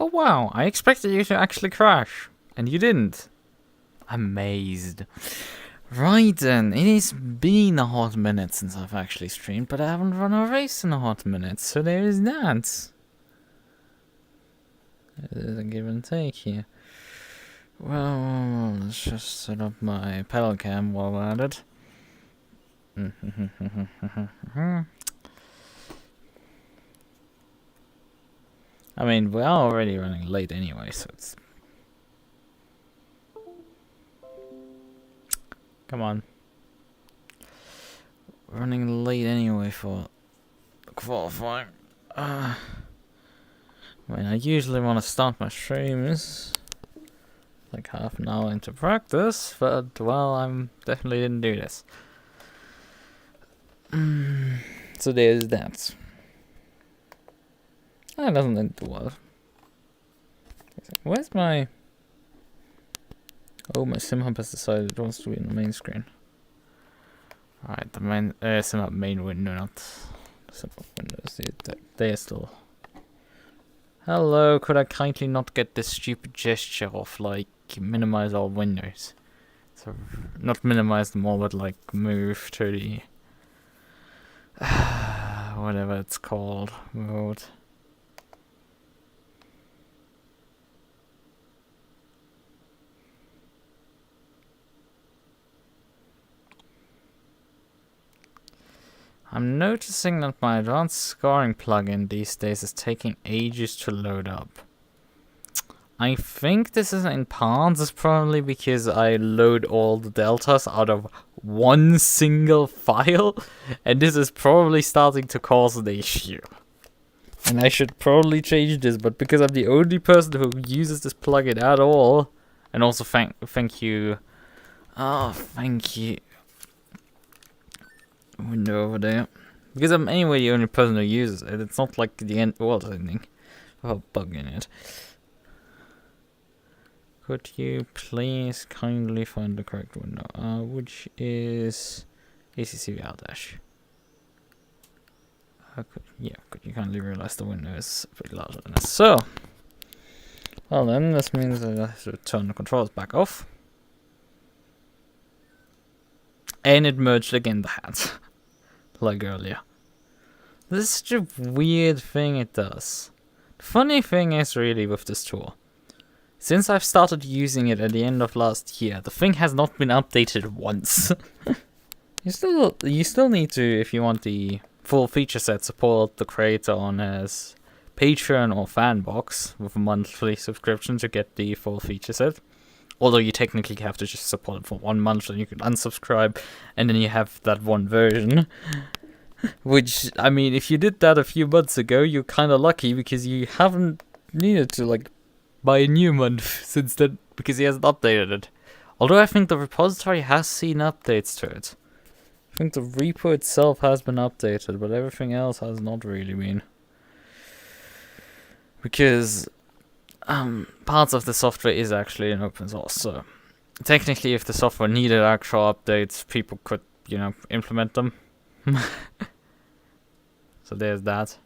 Oh wow, I expected you to actually crash, and you didn't. Amazed. Right then, it has been a hot minute since I've actually streamed, but I haven't run a race in a hot minute, so there is that. There's a give and take here. Well, let's just set up my pedal cam while we're at it. I mean, we are already running late anyway, so it's... Come on. Running late anyway for qualifying. I mean, I usually want to start my streams like half an hour into practice, but, well, I definitely didn't do this. So there's that. That doesn't end too well. Where's my... Oh, my sim hub has decided it wants to be in the main screen. Alright, the main sim hub main window, not sim hub windows. They are still... Hello, could I kindly not get this stupid gesture of, like, minimize all windows? So, not minimize them all, but, like, move to the... whatever it's called, mode. I'm noticing that my advanced scoring plugin these days is taking ages to load up. I think this is in parts is probably because I load all the deltas out of one single file, and this is probably starting to cause an issue. And I should probably change this, but because I'm the only person who uses this plugin at all, and also thank you. Oh, thank you. Window over there. Because I'm anyway the only person who uses it. It's not like the end world ending. Oh, bug in it. Could you please kindly find the correct window? Which is ACC dash. Could you kindly realize the window is a bit larger than this? So, well then, this means that I have to turn the controls back off. And it merged again the hands. Like earlier. This is such a weird thing it does. The funny thing is really with this tool. Since I've started using it at the end of last year, the thing has not been updated once. You still need to, if you want the full feature set, support the creator on his Patreon or Fanbox with a monthly subscription to get the full feature set. Although you technically have to just support it for 1 month, and you can unsubscribe, and then you have that one version. Which, I mean, if you did that a few months ago, you're kind of lucky, because you haven't needed to, like, buy a new month since then, because he hasn't updated it. Although I think the repository has seen updates to it. I think the repo itself has been updated, but everything else has not really been. Because... parts of the software is actually in open source, so technically if the software needed actual updates, people could, you know, implement them. So there's that.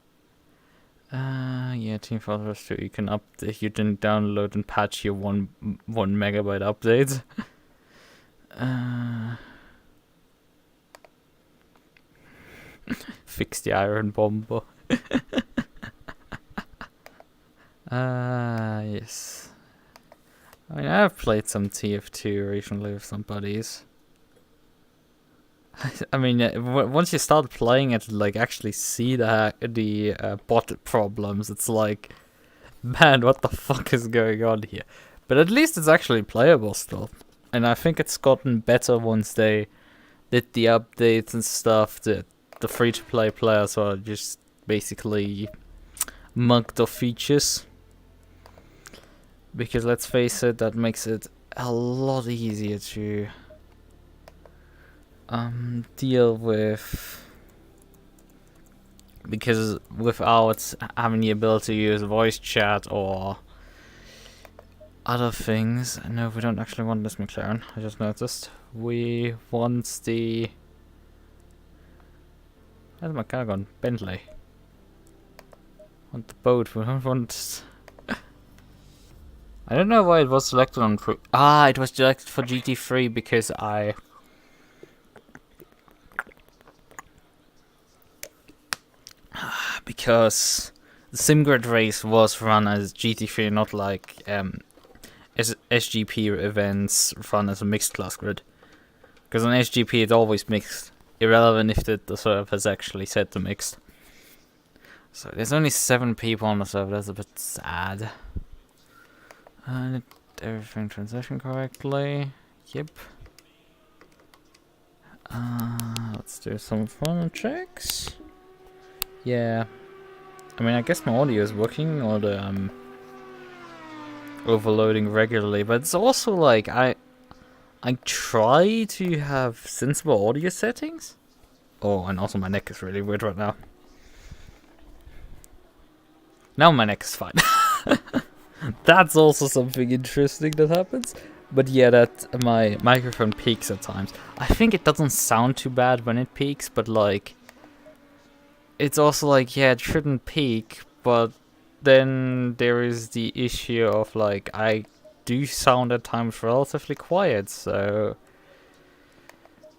Yeah, Team Fortress 2, you can update, you can download and patch your 1 megabyte updates. Fix the iron bomber. Yes. I mean, I've played some TF2 recently with some buddies. I mean, once you start playing it, like, actually see the bot problems, it's like, man, what the fuck is going on here? But at least it's actually playable still. And I think it's gotten better once they did the updates and stuff, that the free-to-play players are just basically mugged off features. Because let's face it, that makes it a lot easier to deal with. Because without having the ability to use voice chat or other things. No, we don't actually want this McLaren, I just noticed. We want the... Where's my car gone? Bentley. Want the boat, we don't want I don't know why it was selected on... it was selected for GT3 because because the SimGrid race was run as GT3, not like SGP events run as a mixed class grid. Because on SGP it's always mixed, irrelevant if the server is actually set to mixed. So there's only 7 people on the server, that's a bit sad. Did everything transition correctly? Yep. Let's do some fun checks. Yeah. I mean, I guess my audio is working, or the overloading regularly, but it's also like I try to have sensible audio settings. Oh, and also my neck is really weird right now. Now my neck is fine. That's also something interesting that happens. But yeah, that my microphone peaks at times. I think it doesn't sound too bad when it peaks, but like, it's also like, yeah, it shouldn't peak, but then there is the issue of like, I do sound at times relatively quiet, so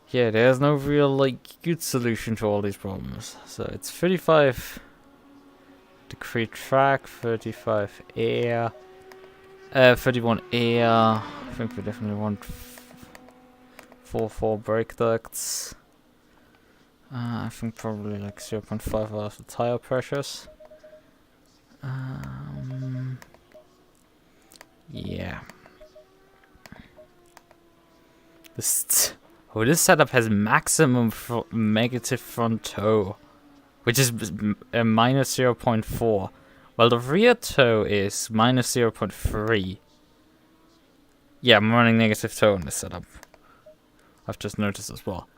yeah, there's no real like good solution to all these problems. So it's 35 degree track, 35 air, 31 air. I think we definitely want 4 brake ducts. I think probably like 0.5 out of the tire pressures. Yeah. This setup has maximum negative front toe, which is minus 0.4, while the rear toe is minus 0.3. Yeah, I'm running negative toe in this setup. I've just noticed as well.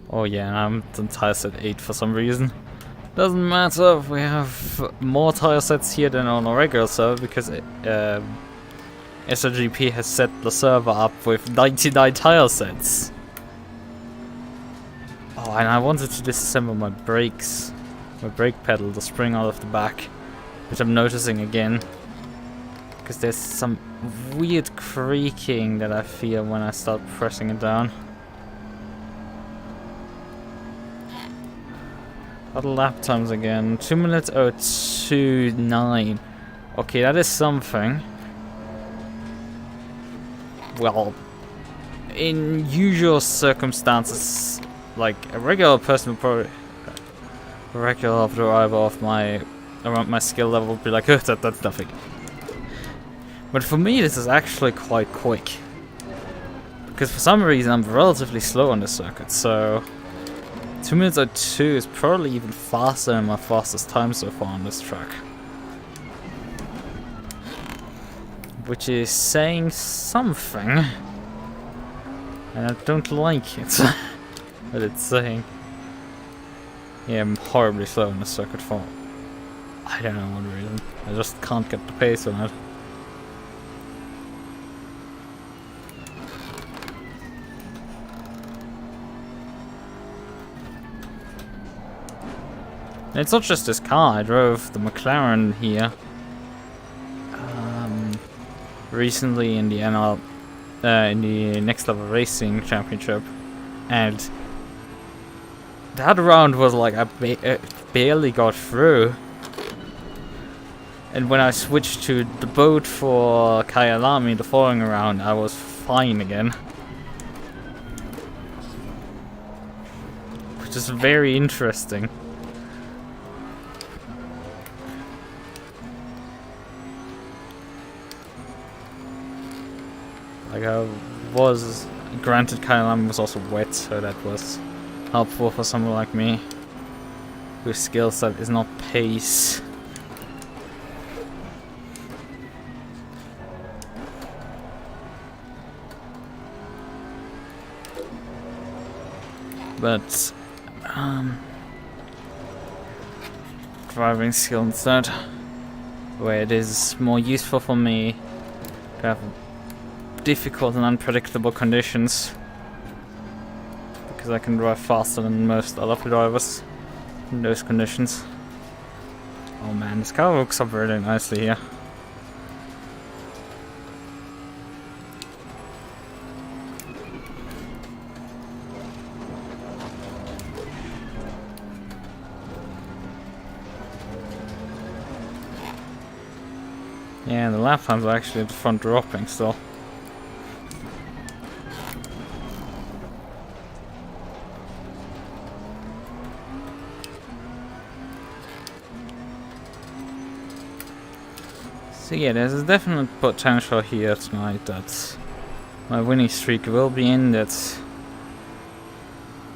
Oh yeah, and I'm on tire set 8 for some reason. Doesn't matter, we have more tire sets here than on a regular server because SRGP has set the server up with 99 tire sets. Oh, and I wanted to disassemble my brakes, my brake pedal, the spring out of the back, which I'm noticing again. Because there's some weird creaking that I feel when I start pressing it down. Other lap times again, 2 minutes 029. Okay, that is something. Well, in usual circumstances, like a regular person would probably, a regular driver of around my skill level would be like, oh, that's nothing. But for me, this is actually quite quick. Because for some reason, I'm relatively slow on this circuit, so 2 minutes 02 is probably even faster than my fastest time so far on this track. Which is saying something. And I don't like it. But it's saying. Yeah, I'm horribly slow on this circuit for I don't know what reason. I just can't get the pace on it. And it's not just this car, I drove the McLaren here recently in the in the Next Level Racing Championship, and that round was like I barely got through, and when I switched to the boat for Kyalami the following round, I was fine again, which is very interesting. Like I was, granted Kyalami was also wet, so that was helpful for someone like me, whose skill set is not pace. But, driving skill instead, where it is more useful for me to have difficult and unpredictable conditions because I can drive faster than most other drivers in those conditions. Oh man, this car hooks up really nicely here. Yeah, the lap times are actually at the front dropping still. So yeah, there's a definite potential here tonight that my winning streak will be ended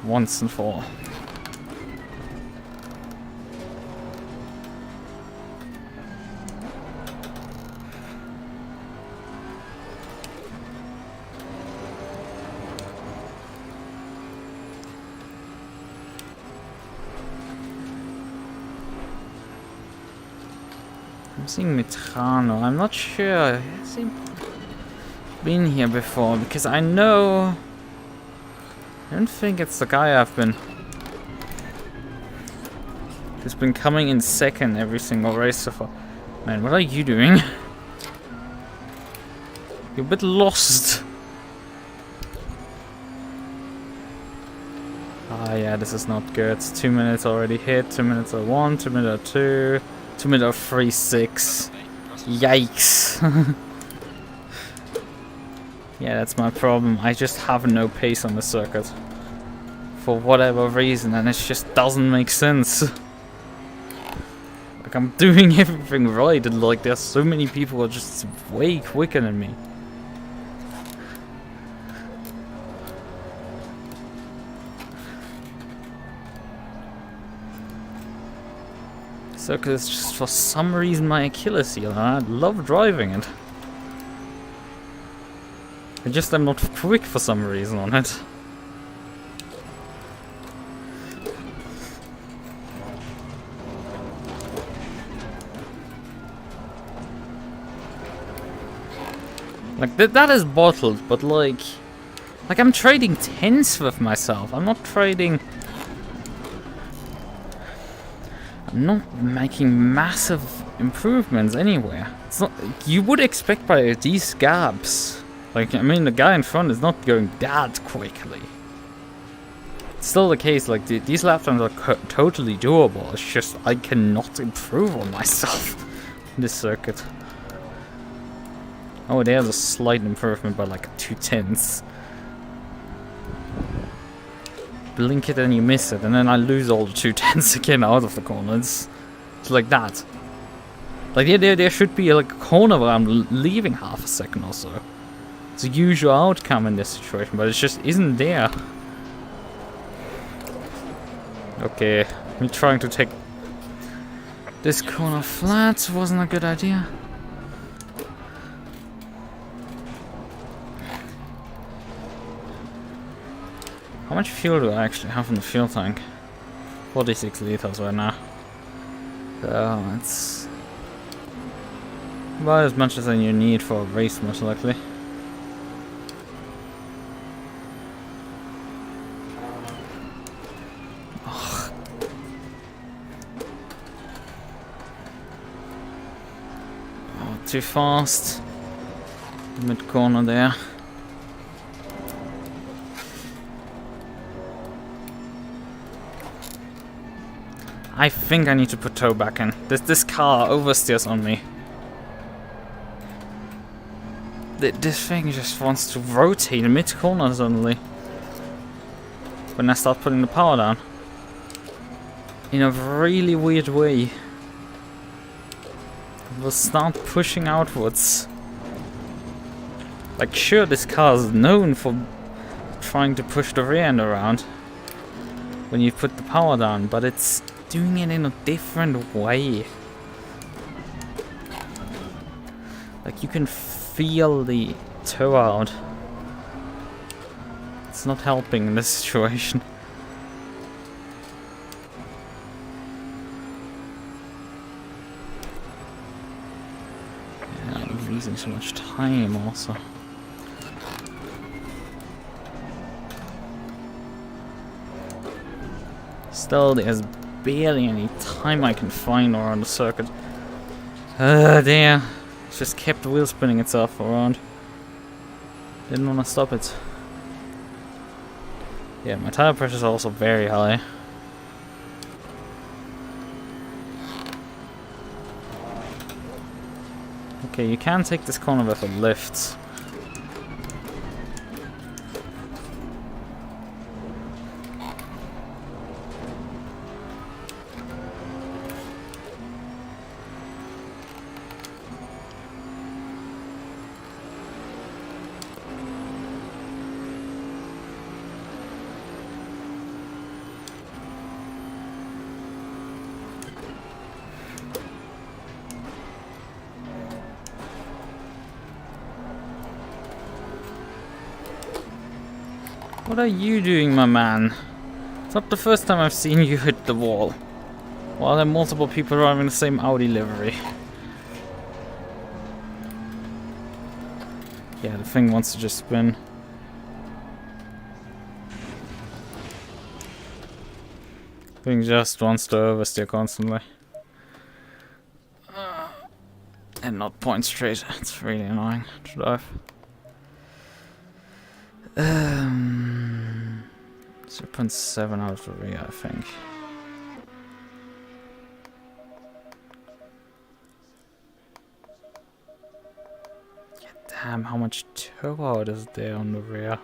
once and for all. I'm seeing Metrano. I'm not sure. Has he been here before? Because I know... I don't think it's the guy who's been coming in second every single race so far. Man, what are you doing? You're a bit lost. Ah, yeah, this is not good. 2 minutes already hit. 2 minutes 01, 2 minutes 2. 2 minutes 36. Yikes. Yeah, that's my problem. I just have no pace on the circuit. For whatever reason, and it just doesn't make sense. Like, I'm doing everything right, and like, there's so many people who are just way quicker than me. Circuit is just for some reason my Achilles heel, and I love driving it. I just am not quick for some reason on it. Like that is bottled, but like I'm trading tenths with myself. I'm not trading. I'm not making massive improvements anywhere. It's not. You would expect by these gaps. Like, I mean, the guy in front is not going that quickly. It's still the case. Like these lap times are totally doable. It's just I cannot improve on myself in this circuit. Oh, there's a slight improvement by like 2 tenths. Blink it and you miss it, and then I lose all the 2 tenths again out of the corner. It's like that. Like there should be like a corner where I'm leaving half a second or so. It's a usual outcome in this situation, but it just isn't there. Okay, me trying to take this corner flat wasn't a good idea. How much fuel do I actually have in the fuel tank? 46 liters right now. So it's about as much as you need for a race, most likely. Ugh. Oh, too fast. Mid corner there. I think I need to put toe back in. This car oversteers on me. This thing just wants to rotate in mid-corner suddenly. When I start putting the power down. In a really weird way. It will start pushing outwards. Like, sure, this car is known for trying to push the rear end around when you put the power down, but it's doing it in a different way. Like, you can feel the toe out. It's not helping in this situation. Yeah, I'm losing so much time also. Still, there's barely any time I can find around the circuit. There. It just kept wheel spinning itself around. Didn't want to stop it. Yeah, my tire pressure is also very high. Okay, you can take this corner with a lift. What are you doing, my man? It's not the first time I've seen you hit the wall. While there are multiple people driving the same Audi livery. Yeah, the thing wants to just spin. The thing just wants to oversteer constantly. And not point straight. It's really annoying to drive. 0.7 out of the rear, I think. Yeah, damn, how much toe out is there on the rear?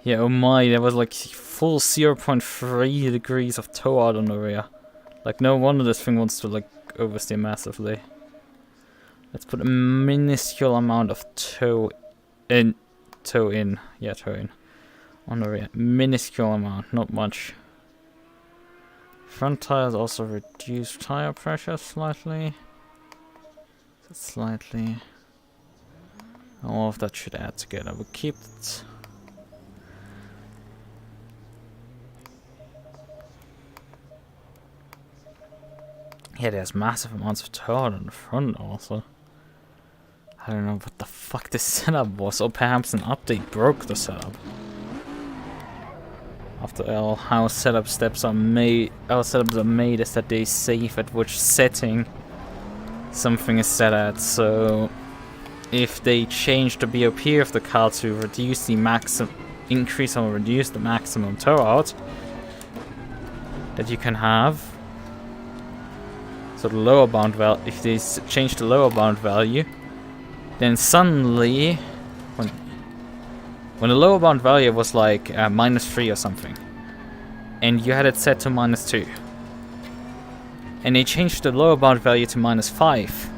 Yeah, oh my, there was like full 0.3 degrees of toe out on the rear. Like, no wonder this thing wants to like oversteer massively. Let's put a minuscule amount of toe in. Yeah, toe in. On the rear. Minuscule amount, not much. Front tires also reduce tire pressure slightly. Slightly. All of that should add together. We'll keep it. Yeah, there's massive amounts of toe on the front also. I don't know what the fuck this setup was, or perhaps an update broke the setup. After all, how setup steps are made, our setups are made is that they save at which setting something is set at. So if they change the BOP of the car to reduce the maximum, increase or reduce the maximum toe out that you can have. So the lower bound value, if they change the lower bound value, then suddenly, when the lower bound value was like -3 or something, and you had it set to -2, and they changed the lower bound value to -5,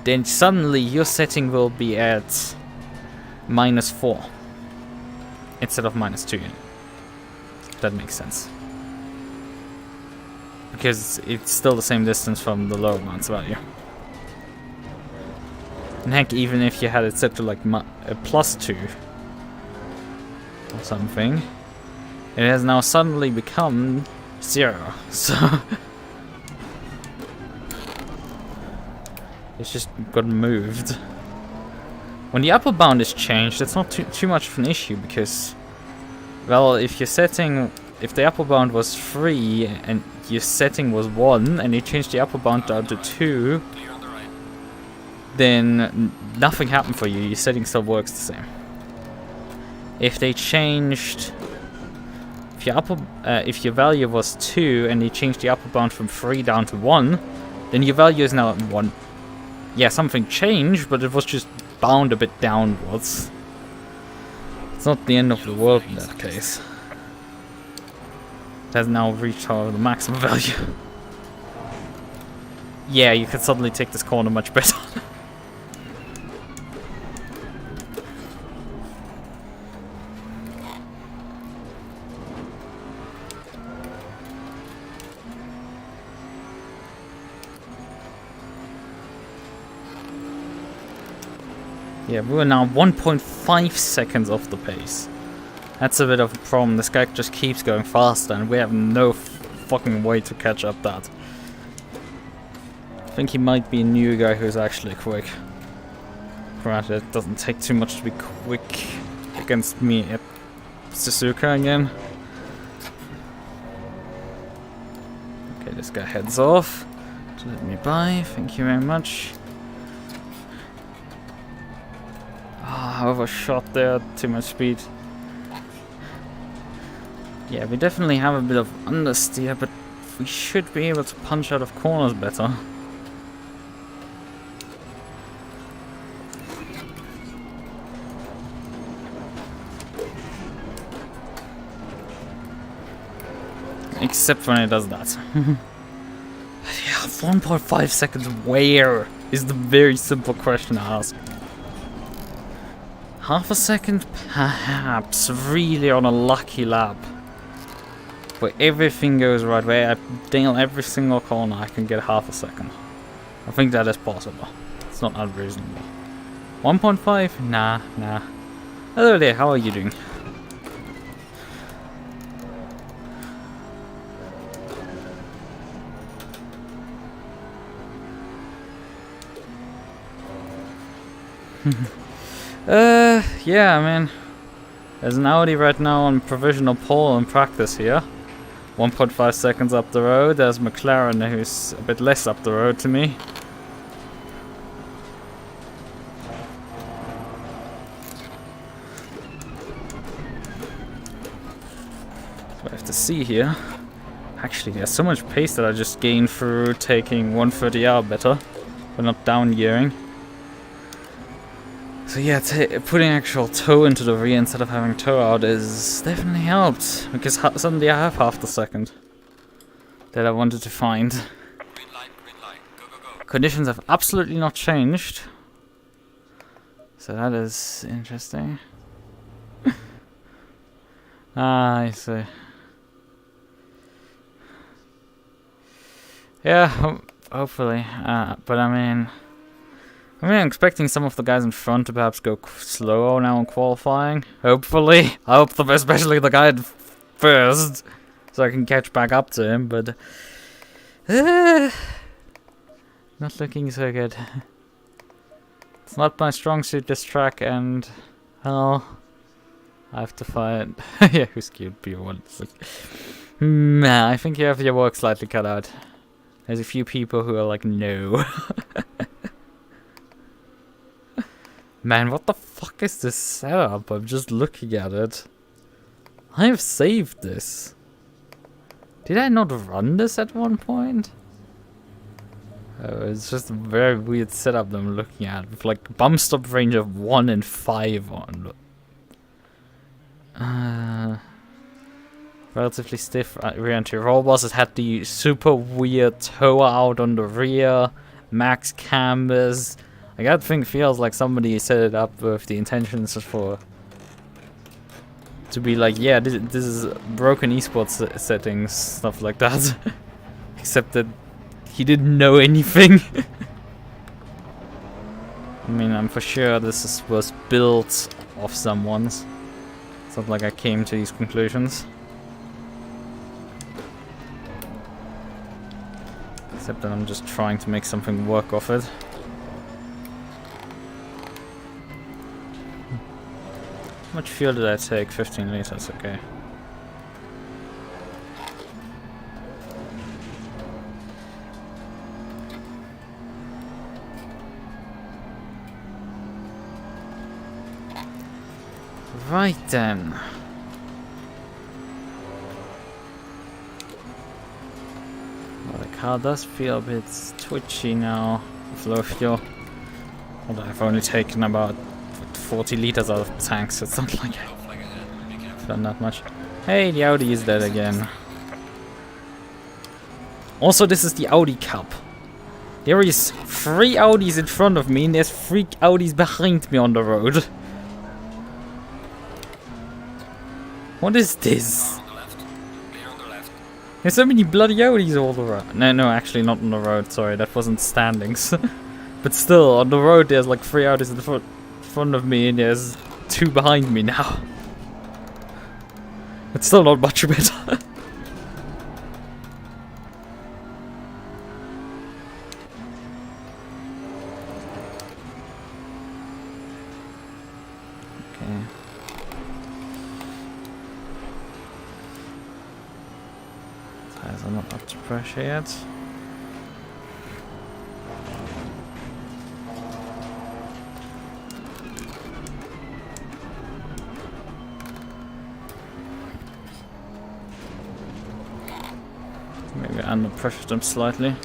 then suddenly your setting will be at -4 instead of -2. That makes sense. Because it's still the same distance from the lower bound value. And heck, even if you had it set to like a +2 or something, it has now suddenly become 0. So it's just got moved. When the upper bound is changed, it's not too much of an issue because, well, if the upper bound was 3 and your setting was 1 and you changed the upper bound down to 2, then nothing happened for you. Your setting still works the same. If they changed, if your value was 2 and they changed the upper bound from 3 down to 1, then your value is now at 1. Yeah, something changed, but it was just bound a bit downwards. It's not the end of the world in that case. It has now reached the maximum value. Yeah, you can suddenly take this corner much better. Yeah, we were now 1.5 seconds off the pace. That's a bit of a problem. This guy just keeps going faster and we have no fucking way to catch up that. I think he might be a new guy who's actually quick. Granted, it doesn't take too much to be quick against me. Suzuka again. Okay, this guy heads off to let me by. Thank you very much. Ah, overshot there. Too much speed. Yeah, we definitely have a bit of understeer, but we should be able to punch out of corners better. Except when it does that. Yeah, 1.5 seconds where is the very simple question to ask. Half a second, perhaps, really on a lucky lap. Where everything goes right, where I nail every single corner, I can get half a second. I think that is possible. It's not unreasonable. 1.5? Nah. Hello there, how are you doing? Yeah, I mean, there's an Audi right now on provisional pole in practice here. 1.5 seconds up the road. There's McLaren, who's a bit less up the road to me. So I have to see here. Actually, there's so much pace that I just gained through taking 130R better, but not down gearing. So yeah, putting actual toe into the rear instead of having toe out is definitely helped, because suddenly I have half the second that I wanted to find. Green light, go. Conditions have absolutely not changed, so that is interesting. Ah, I see. Yeah, hopefully, but I'm expecting some of the guys in front to perhaps go slower now in qualifying. Hopefully. I hope especially the guy first, so I can catch back up to him, but... not looking so good. It's not my strong suit, this track, and... well, I have to find... yeah, who's cute, P1. Nah, I think you have your work slightly cut out. There's a few people who are like, no. Man, what the fuck is this setup? I'm just looking at it. I have saved this. Did I not run this at one point? Oh, it's just a very weird setup that I'm looking at. With like bump stop range of 1 and 5 on. Relatively stiff rear anti-roll bars. It had the super weird toe out on the rear. Max cambers. Like, that thing feels like somebody set it up with the intentions for... to be like, yeah, this is broken esports settings, stuff like that. Except that he didn't know anything. I mean, I'm for sure this was built off someone's. It's not like I came to these conclusions. Except that I'm just trying to make something work off it. How much fuel did I take? 15 liters, okay. Right then. Well, the car does feel a bit twitchy now with low fuel. Although I've only taken about 40 liters out of the tank, so it's not like I've done that much. Hey, the Audi is dead again. Also, this is the Audi Cup. There is 3 Audis in front of me, and there's 3 Audis behind me on the road. What is this? There's so many bloody Audis all around. No, actually not on the road, sorry, that wasn't standings. But still, on the road there's like 3 Audis in front of me, and there's 2 behind me now. It's still not much better. Not up to pressure yet. Maybe under pressure them slightly.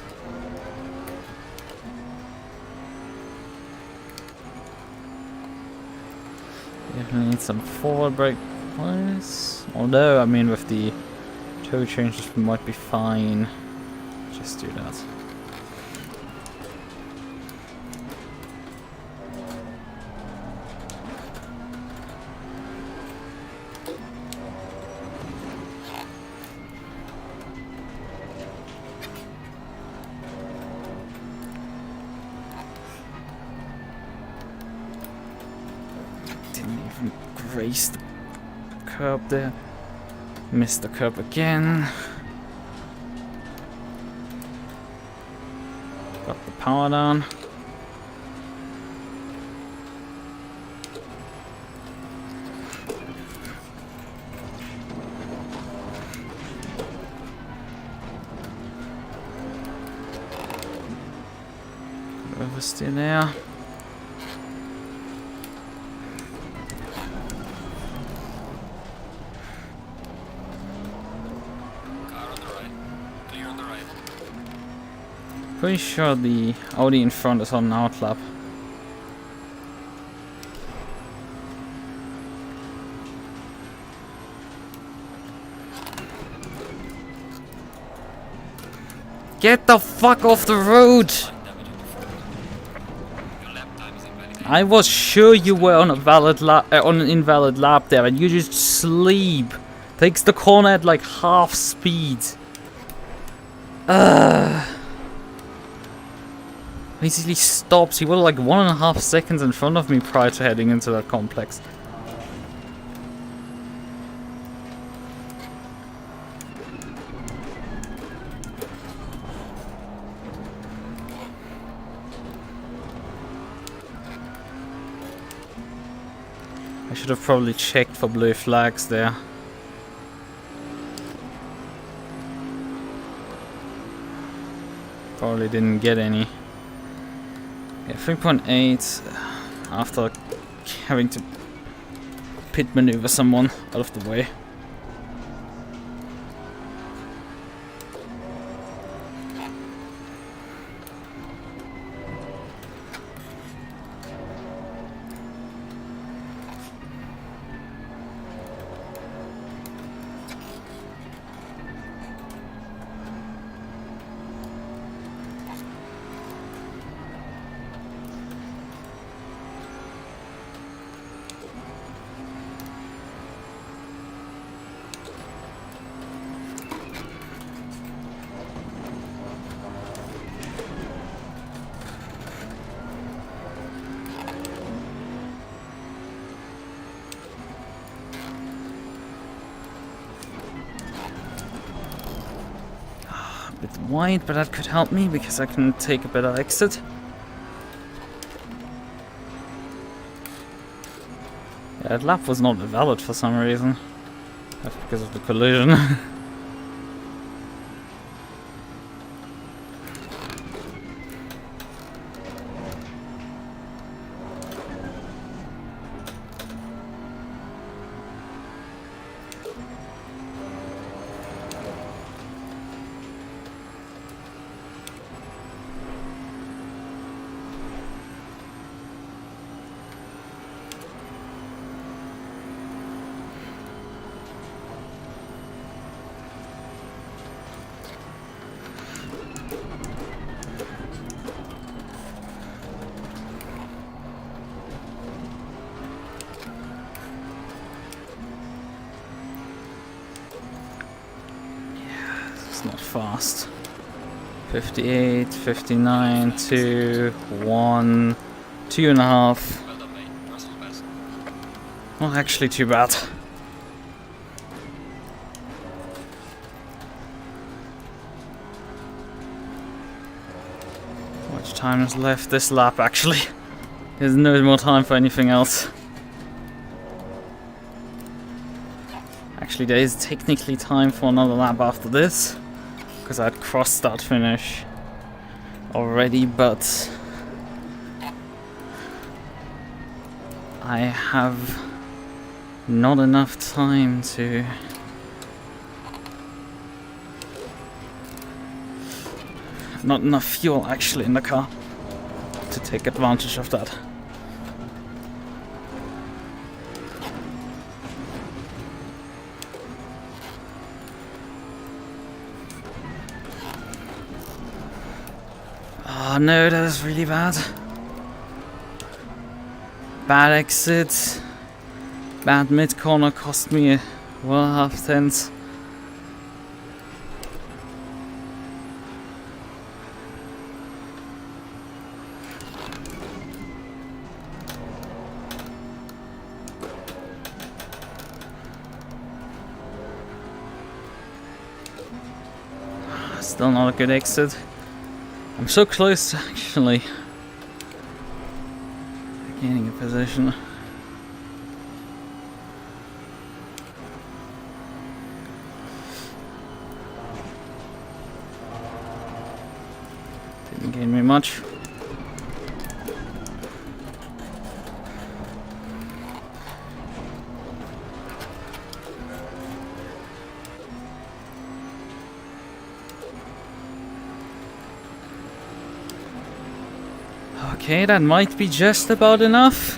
Definitely need some forward brake points. Although, I mean, with the toe changes, we might be fine. Just do that. Grace the curb there. Missed the curb again. Got the power down. Oversteer there. Pretty sure the Audi in front is on an outlap. Get the fuck off the road! I was sure you were on a valid lap, on an invalid lap there, and you just sleep. Takes the corner at like half speed. Basically stops. He was like 1.5 seconds in front of me prior to heading into that complex. I should have probably checked for blue flags there. Probably didn't get any. Yeah, 3.8 after having to pit maneuver someone out of the way. Bit wide, but that could help me because I can take a better exit. Yeah, that lap was not valid for some reason. That's because of the collision. Not fast. 58, 59, 2, 1, 2.5. Well done, mate. Rest of the best. Not actually too bad. How much time is left this lap actually? There's no more time for anything else. Actually, there is technically time for another lap after this. because I'd crossed that finish already, but I have not enough time to not enough fuel actually in the car to take advantage of that. Oh no, that is really bad. Bad exit. Bad mid corner cost me well half tenths. Still not a good exit. I'm so close to actually gaining a position. Didn't gain me much. Okay, that might be just about enough.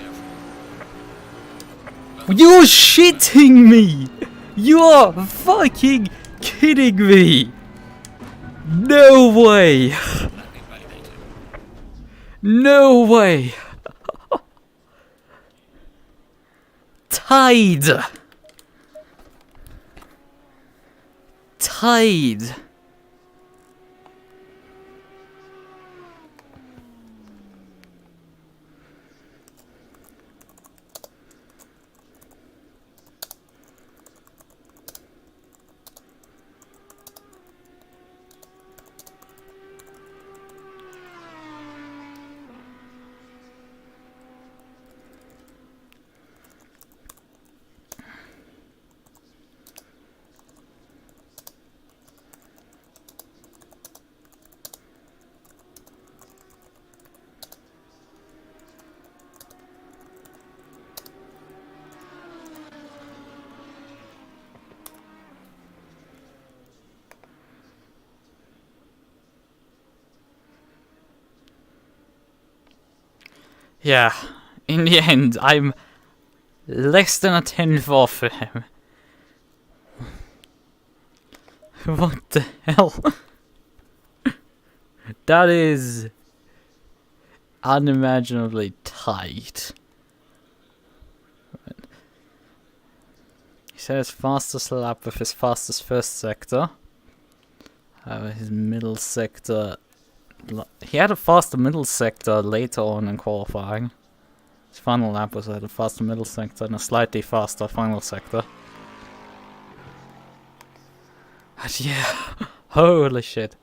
You're shitting me! You're fucking kidding me! No way! No way! Tied! Tied! Yeah, in the end, I'm less than a tenth off for him. What the hell? That is unimaginably tight. He said his fastest lap with his fastest first sector. His middle sector... He had a faster middle sector later on in qualifying. His final lap was at a faster middle sector and a slightly faster final sector. But yeah, holy shit.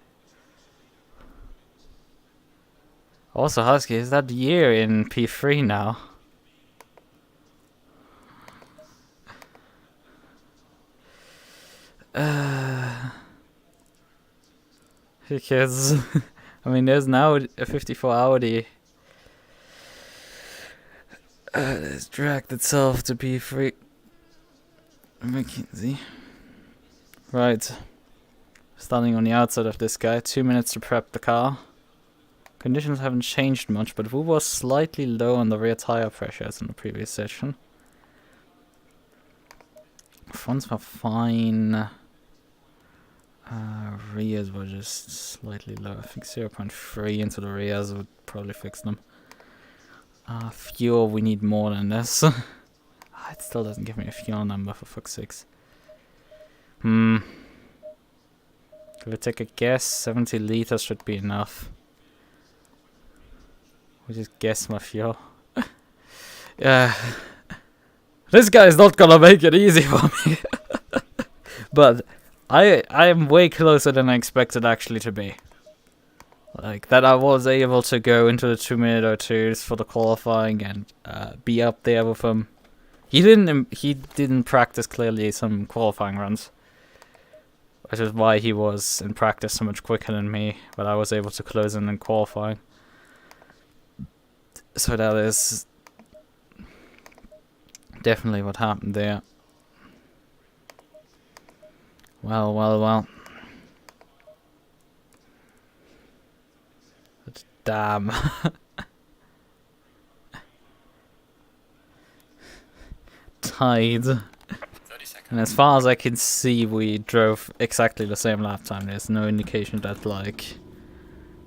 Also, Husky, is that year in P3 now? Because... I mean, there's now a 54 Audi that's dragged itself to P3. McKinsey. Right. Starting on the outside of this guy. 2 minutes to prep the car. Conditions haven't changed much, but we were slightly low on the rear tire pressures in the previous session. Fronts were fine. Rears were just slightly low. I think 0.3 into the rears would probably fix them. Fuel, we need more than this. It still doesn't give me a fuel number, for fuck's sakes. If we take a guess, 70 liters should be enough. We just guess my fuel. Yeah. This guy's not gonna make it easy for me. But I am way closer than I expected actually to be. Like, that I was able to go into the 2-minute 02s for the qualifying and be up there with him. He didn't practice clearly some qualifying runs. which is why he was in practice so much quicker than me, but I was able to close in qualifying. So that is definitely what happened there. Well, well, well. But damn. Tied. 30 seconds. And as far as I can see, we drove exactly the same lap time. There's no indication that, like,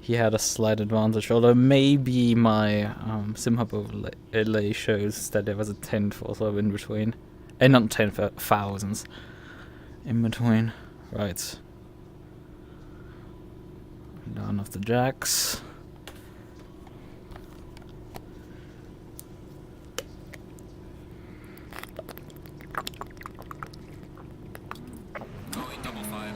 he had a slight advantage. Although maybe my SimHub overlay shows that there was a tenth or so in between. Not tenth, thousands in between. Right. Down off the jacks. Going double file.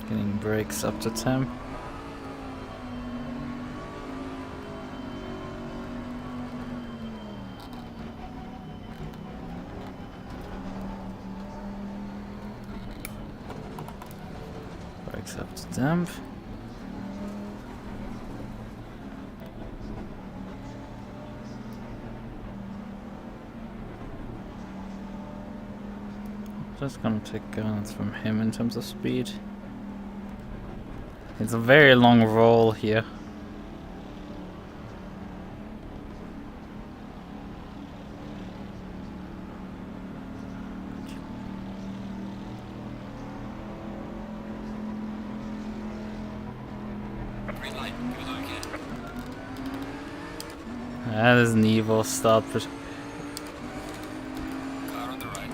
Getting brakes up to 10. Brakes up to temp. Just gonna take guidance from him in terms of speed. It's a very long roll here. Green light. Give it over again. That is an evil start. Car on the right.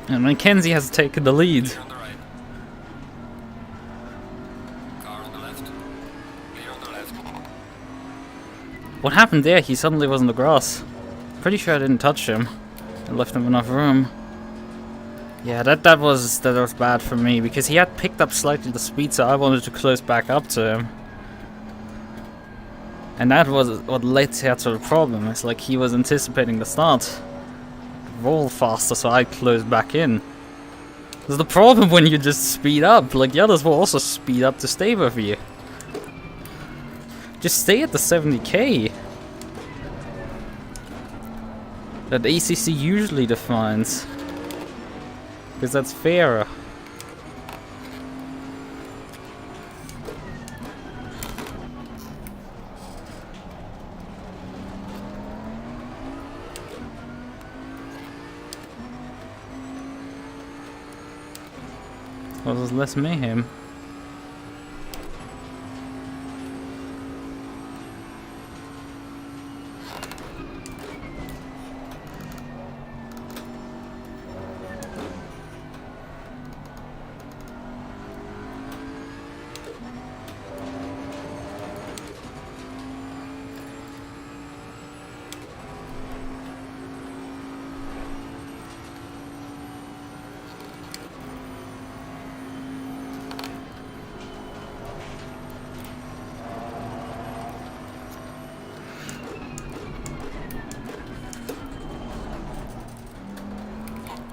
And Mackenzie has taken the lead. Clear on the right. Car on the left. Clear on the left. What happened there? He suddenly was on the grass. Pretty sure I didn't touch him. I left him enough room. Yeah, that was bad for me because he had picked up slightly the speed, so I wanted to close back up to him. And that was what led to the problem. It's like he was anticipating the start. Roll faster, so I closed back in. There's the problem when you just speed up. Like, the others will also speed up to stay with you. Just stay at the 70k. That ACC usually defines. Because that's fairer. Well, there's less mayhem.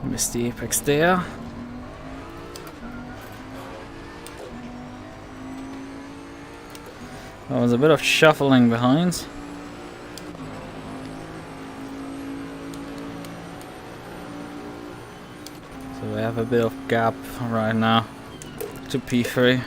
Missed the apex there. There was a bit of shuffling behind. So we have a bit of gap right now to P3.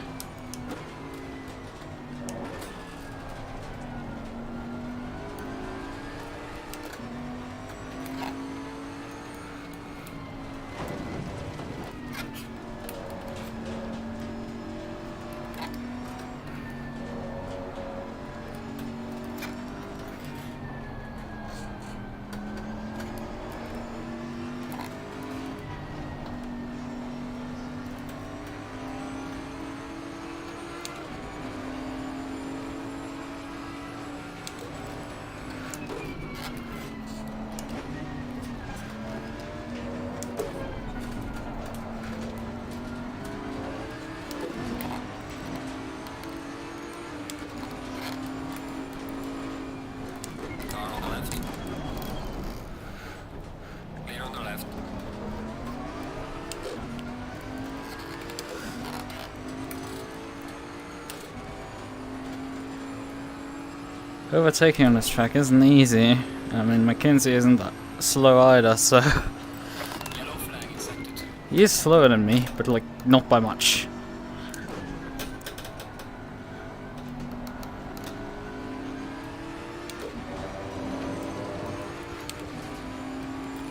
Overtaking on this track isn't easy. I mean, Mackenzie isn't that slow either, so... Yellow flag accepted. He is slower than me, but like, not by much.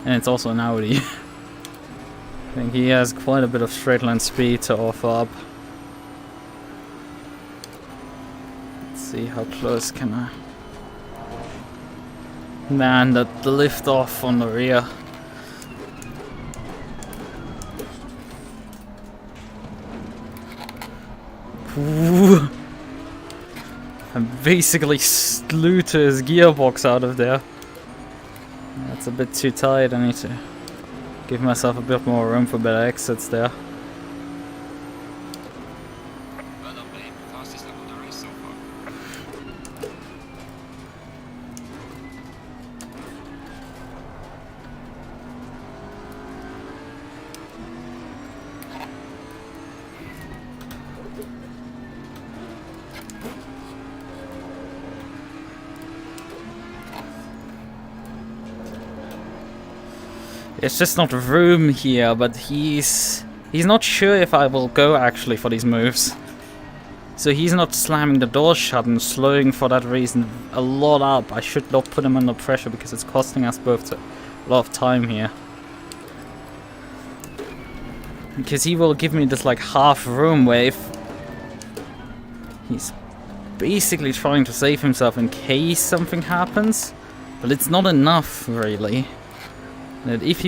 And it's also an Audi. I think he has quite a bit of straight line speed to offer up. Let's see how close can I... Man, the lift off on the rear. Ooh. I basically slew to his gearbox out of there. That's a bit too tight. I need to give myself a bit more room for better exits there. Well done, babe. Fastest lap of the race so far. It's just not room here, but he's not sure if I will go actually for these moves. So he's not slamming the door shut and slowing for that reason a lot up. I should not put him under pressure because it's costing us both a lot of time here. Because he will give me this like half room wave. He's basically trying to save himself in case something happens, but it's not enough really. And if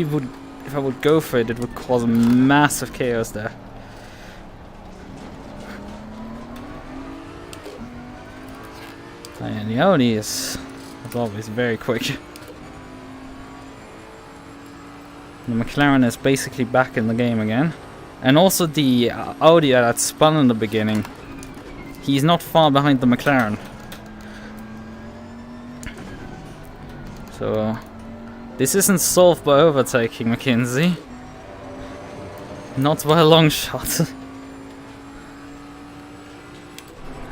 I would go for it, it would cause massive chaos there. And the Audi is, as always, very quick. The McLaren is basically back in the game again. And also the Audi that spun in the beginning. He's not far behind the McLaren. So... this isn't solved by overtaking, Mackenzie. Not by a long shot.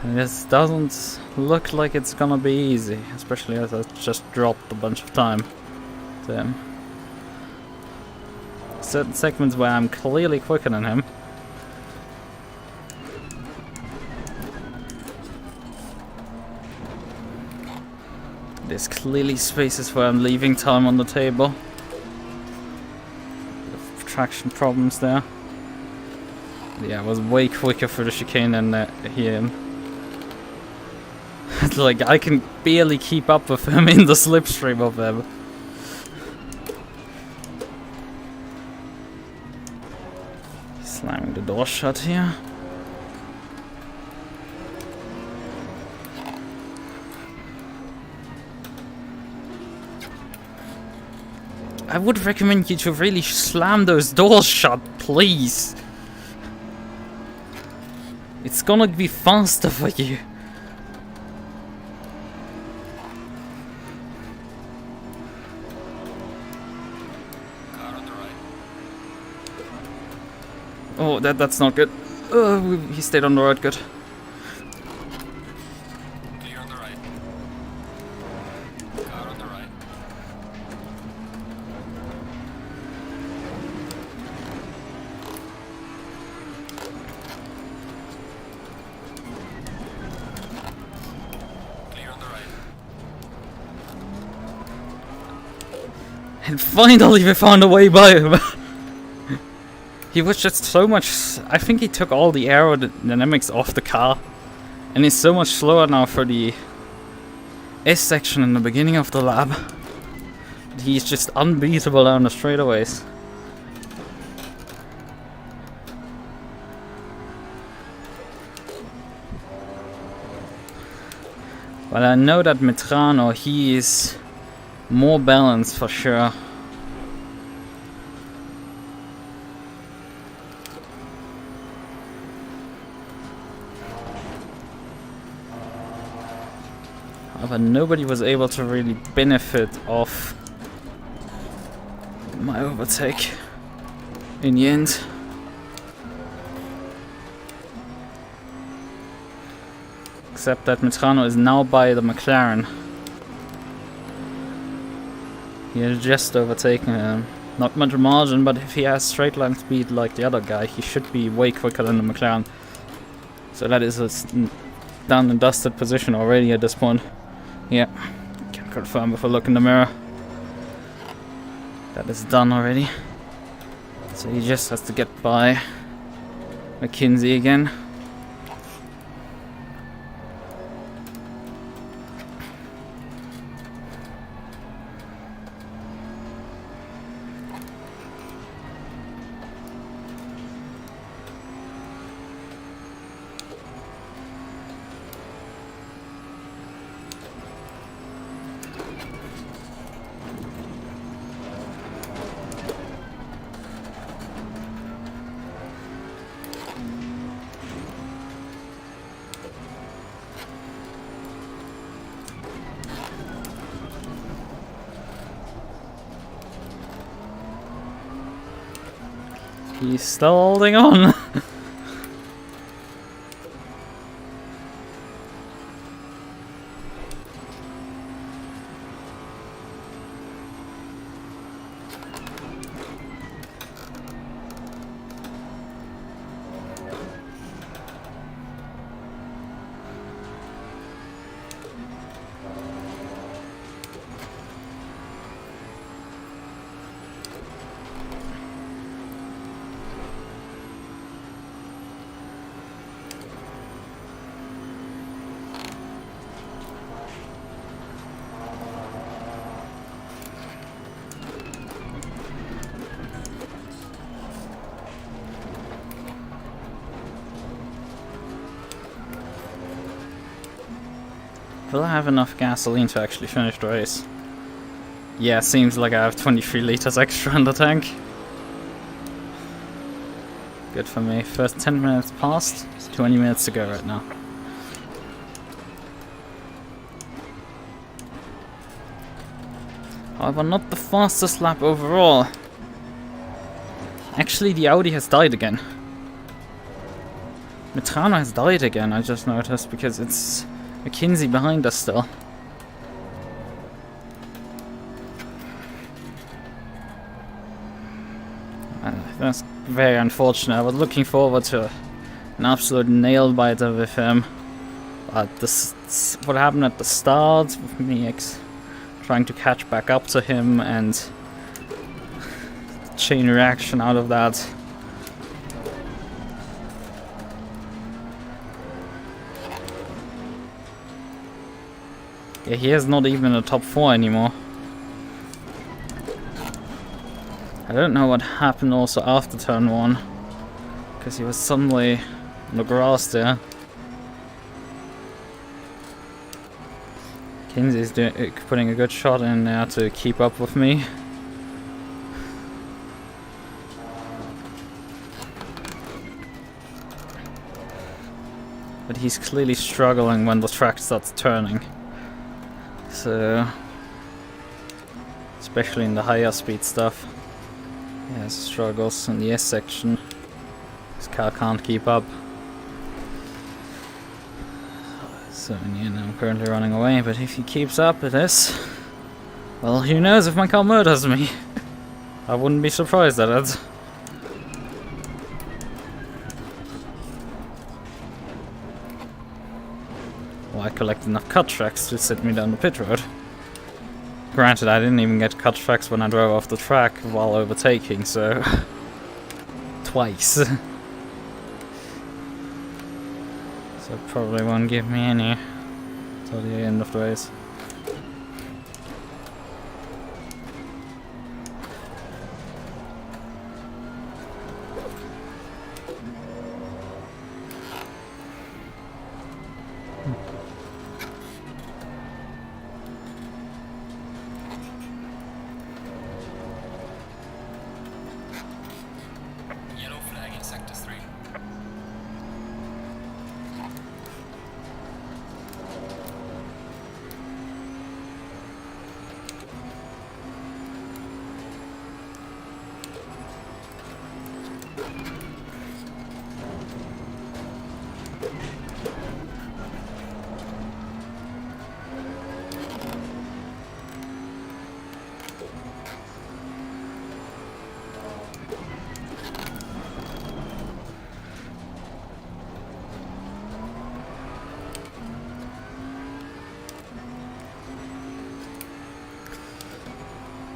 This doesn't look like it's gonna be easy, especially as I just dropped a bunch of time to him. Certain segments where I'm clearly quicker than him. There's clearly spaces where I'm leaving time on the table. Traction problems there. Yeah, I was way quicker for the chicane than him. It's like I can barely keep up with him in the slipstream of them. Slamming the door shut here. I would recommend you to really slam those doors shut, please. It's gonna be faster for you. Car on the right. Oh, that's not good. He stayed on the road, good. Clear on the right. Car on the right. And finally we found a way by him. He was just so much... I think he took all the aerodynamics off the car. And he's so much slower now for the S section in the beginning of the lap. He's just unbeatable down the straightaways. But I know that Metrano, he is more balanced for sure. But nobody was able to really benefit off my overtake in the end. Except that Metrano is now by the McLaren. He has just overtaken him. Not much margin, but if he has straight line speed like the other guy, he should be way quicker than the McLaren. So that is a done and dusted position already at this point. Yeah, can confirm if I look in the mirror. That is done already. So he just has to get by McKinsey again. He's still holding on. Will I have enough gasoline to actually finish the race? Yeah, seems like I have 23 liters extra in the tank. Good for me. First 10 minutes passed, 20 minutes to go right now. However, not the fastest lap overall. Actually, the Audi has died again. Metrano has died again, I just noticed, because it's McKinsey behind us still. That's very unfortunate. I was looking forward to an absolute nail biter with him. But this, what happened at the start with me trying to catch back up to him and chain reaction out of that. Yeah, he is not even in the top 4 anymore. I don't know what happened also after turn 1, because he was suddenly on the grass there. Kinsey's putting a good shot in there to keep up with me. But he's clearly struggling when the track starts turning. So, especially in the higher speed stuff, he has struggles in the S section. His car can't keep up. So, you know, I'm currently running away, but if he keeps up with this, well, who knows if my car murders me? I wouldn't be surprised at it. Well, I collected enough cut tracks to sit me down the pit road. Granted, I didn't even get cut tracks when I drove off the track while overtaking, so twice. So probably won't give me any till the end of the race. Yellow flag in sector 3.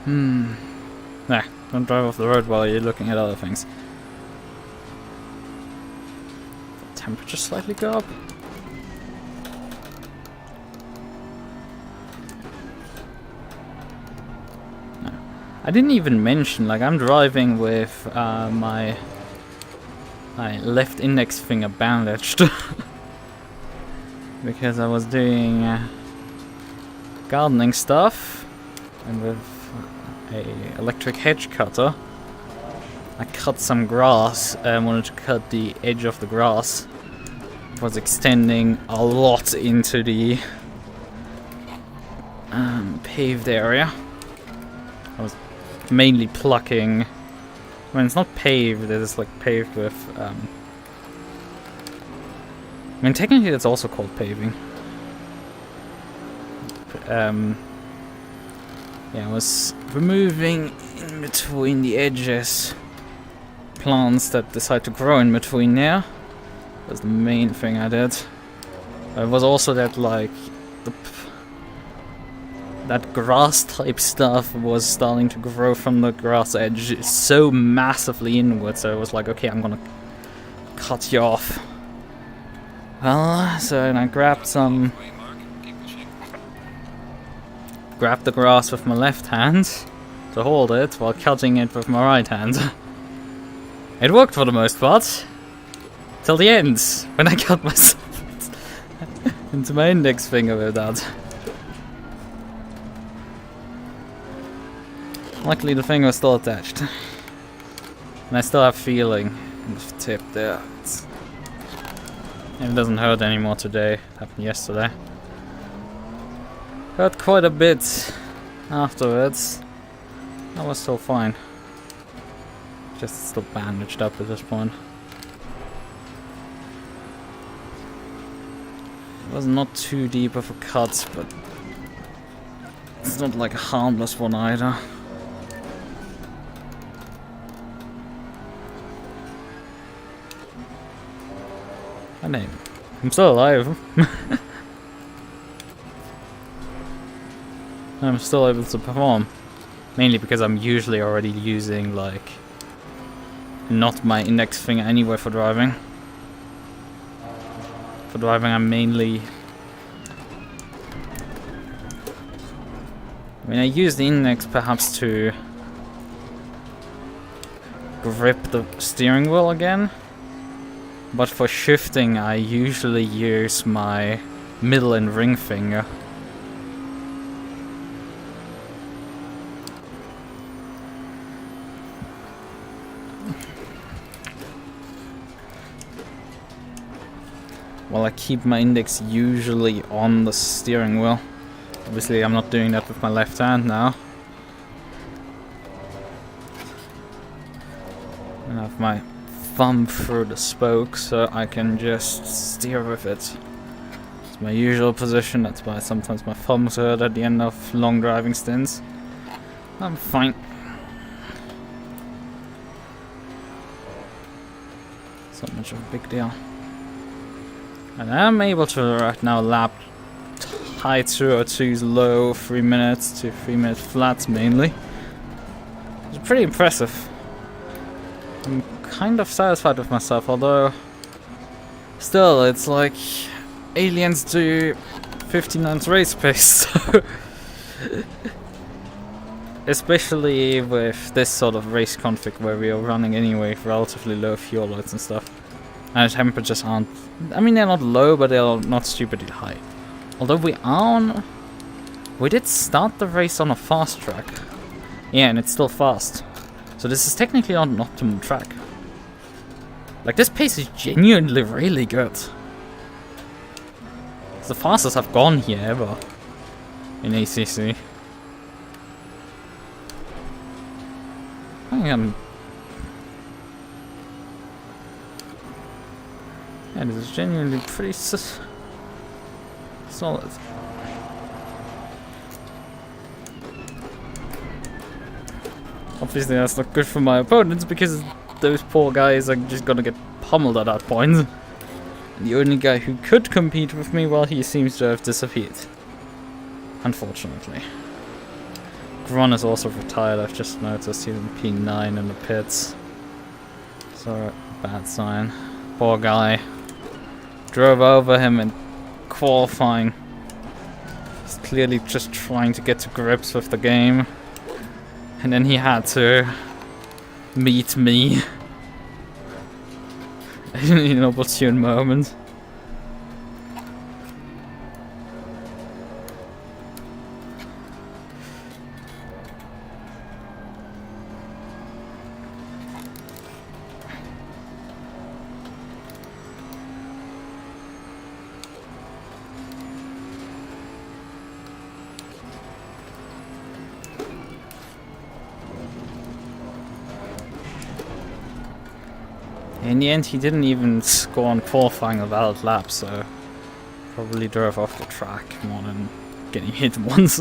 Nah, don't drive off the road while you're looking at other things. Temperature slightly go up. No. I didn't even mention, like, I'm driving with my left index finger bandaged. Because I was doing gardening stuff, and with a electric hedge cutter I cut some grass. I wanted to cut the edge of the grass. It was extending a lot into the paved area. I was mainly plucking. I mean, it's not paved, it's like paved with I mean, technically it's also called paving. Yeah, I was removing in between the edges plants that decide to grow in between there. That's the main thing I did. It was also that, like, that grass type stuff was starting to grow from the grass edge so massively inward, so I was like, okay, I'm gonna cut you off. Well, so I grabbed the grass with my left hand to hold it while cutting it with my right hand. It worked for the most part. Till the end, when I cut myself into my index finger with that. Luckily the finger was still attached. And I still have feeling in the tip there. It doesn't hurt anymore today. It happened yesterday. Hurt quite a bit afterwards. I was still fine. Just still bandaged up at this point. It was not too deep of a cut, but it's not like a harmless one either. I'm still alive. I'm still able to perform. Mainly because I'm usually already using, like, not my index finger anyway for driving. For driving I'm mainly... I mean, I use the index perhaps to grip the steering wheel again. But for shifting I usually use my middle and ring finger. Well, I keep my index usually on the steering wheel. Obviously I'm not doing that with my left hand now. I have my thumb through the spoke so I can just steer with it. It's my usual position, that's why sometimes my thumbs hurt at the end of long driving stints. I'm fine. It's not much of a big deal. And I'm able to right now lap high 202s, low 3 minutes to 3 minute flats mainly. It's pretty impressive. I'm kind of satisfied with myself, although still it's like aliens do 59's race pace, so especially with this sort of race config where we are running anyway with relatively low fuel loads and stuff. And the temperatures aren't, I mean, they're not low, but they're not stupidly high. Although we did start the race on a fast track. Yeah, and it's still fast. So this is technically on an optimum track. Like, this pace is genuinely really good. It's the fastest I've gone here ever in ACC. I think I'm... Yeah, this is genuinely pretty solid. Obviously that's not good for my opponents because those poor guys are just gonna get pummeled at that point. And the only guy who could compete with me, well, he seems to have disappeared. Unfortunately. Gron is also retired, I've just noticed. He's in P9 in the pits. So, bad sign. Poor guy. Drove over him in qualifying. He's clearly just trying to get to grips with the game. And then he had to meet me. In an opportune moment. In the end, he didn't even score on qualifying a valid lap, so probably drove off the track more than getting hit once.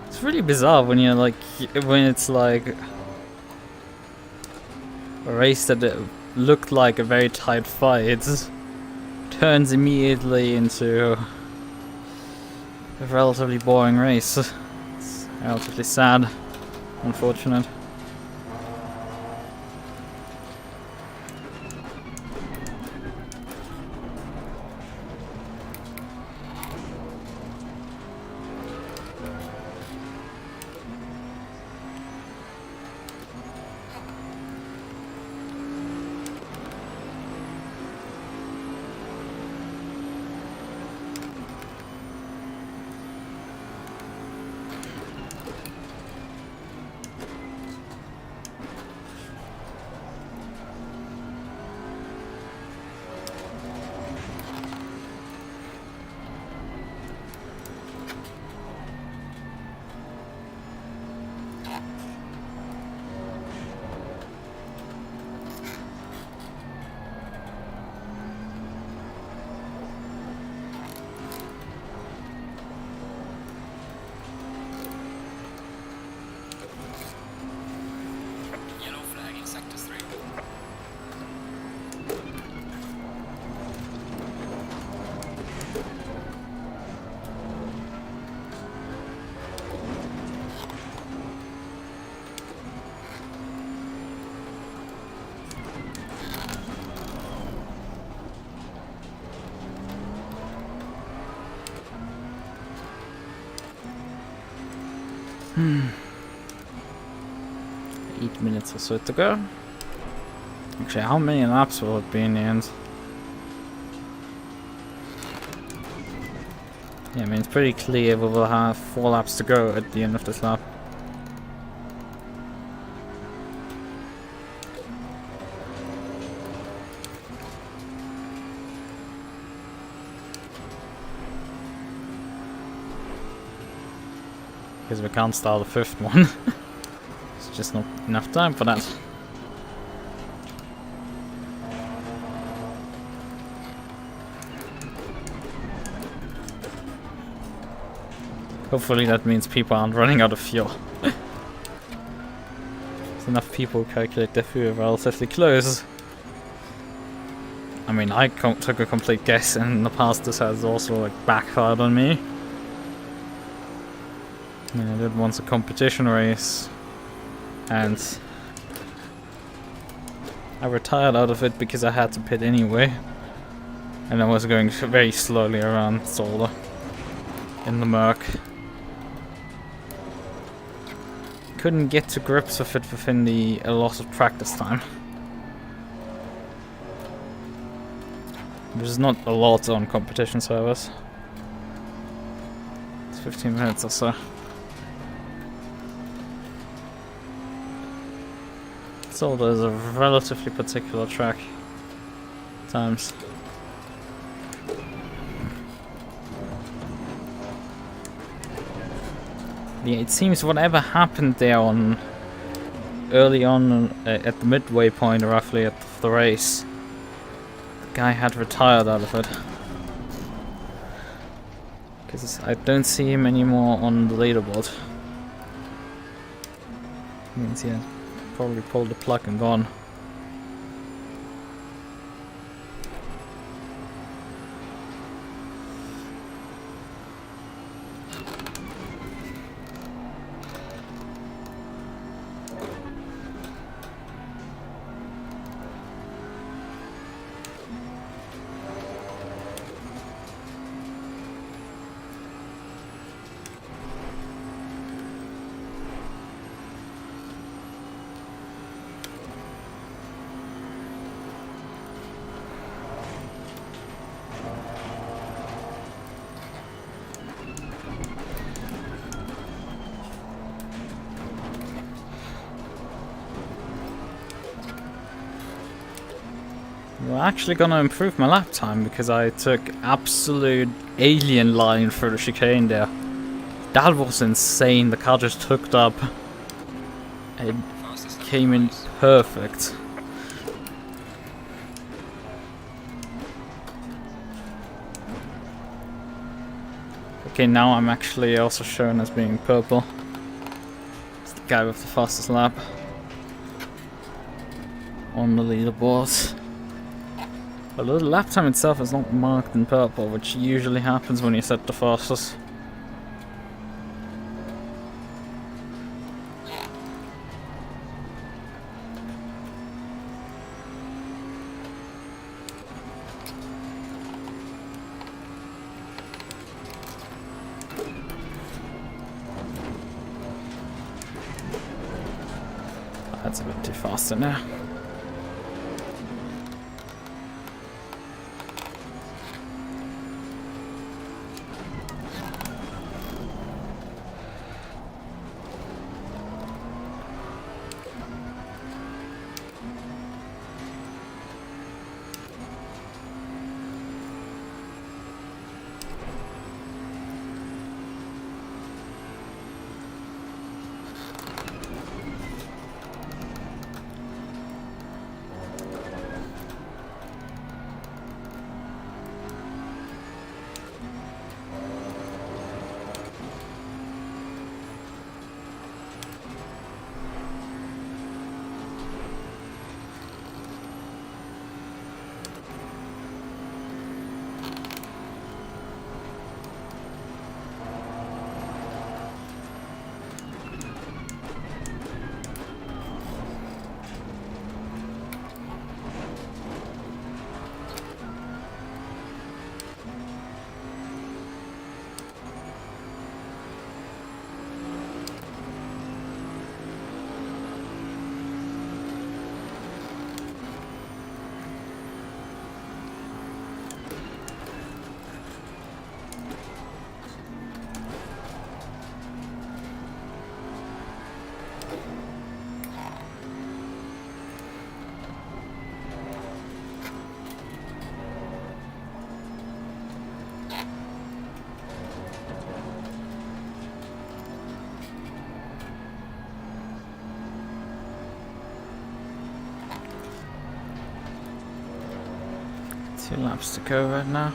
It's really bizarre when you're like, when it's like a race that looked like a very tight fight turns immediately into a relatively boring race. It's relatively sad, unfortunate. Hmm. 8 minutes or so to go. Actually, how many laps will it be in the end? Yeah, I mean, it's pretty clear we will have 4 laps to go at the end of this lap. Because we can't start the 5th one. It's just not enough time for that. Hopefully that means people aren't running out of fuel. There's enough people who calculate their fuel relatively close. I mean, I took a complete guess, and in the past this has also like backfired on me. I mean, I did once a competition race, and I retired out of it because I had to pit anyway, and I was going very slowly around Solder in the MUQU. Couldn't get to grips with it within the allotted practice time. There's not a lot on competition servers. It's 15 minutes or so. Solder is a relatively particular track at times. Yeah, it seems whatever happened there on early on at the midway point, roughly at the race, the guy had retired out of it. Because I don't see him anymore on the leaderboard. Means he had probably pulled the plug and gone. We're actually gonna improve my lap time because I took absolute alien line through the chicane there. That was insane. The car just hooked up. It came in perfect. Okay, now I'm actually also shown as being purple. It's the guy with the fastest lap on the leaderboard. Although the lap time itself is not marked in purple, which usually happens when you set the fastest. That's a bit too fast in there. Two laps to go right now.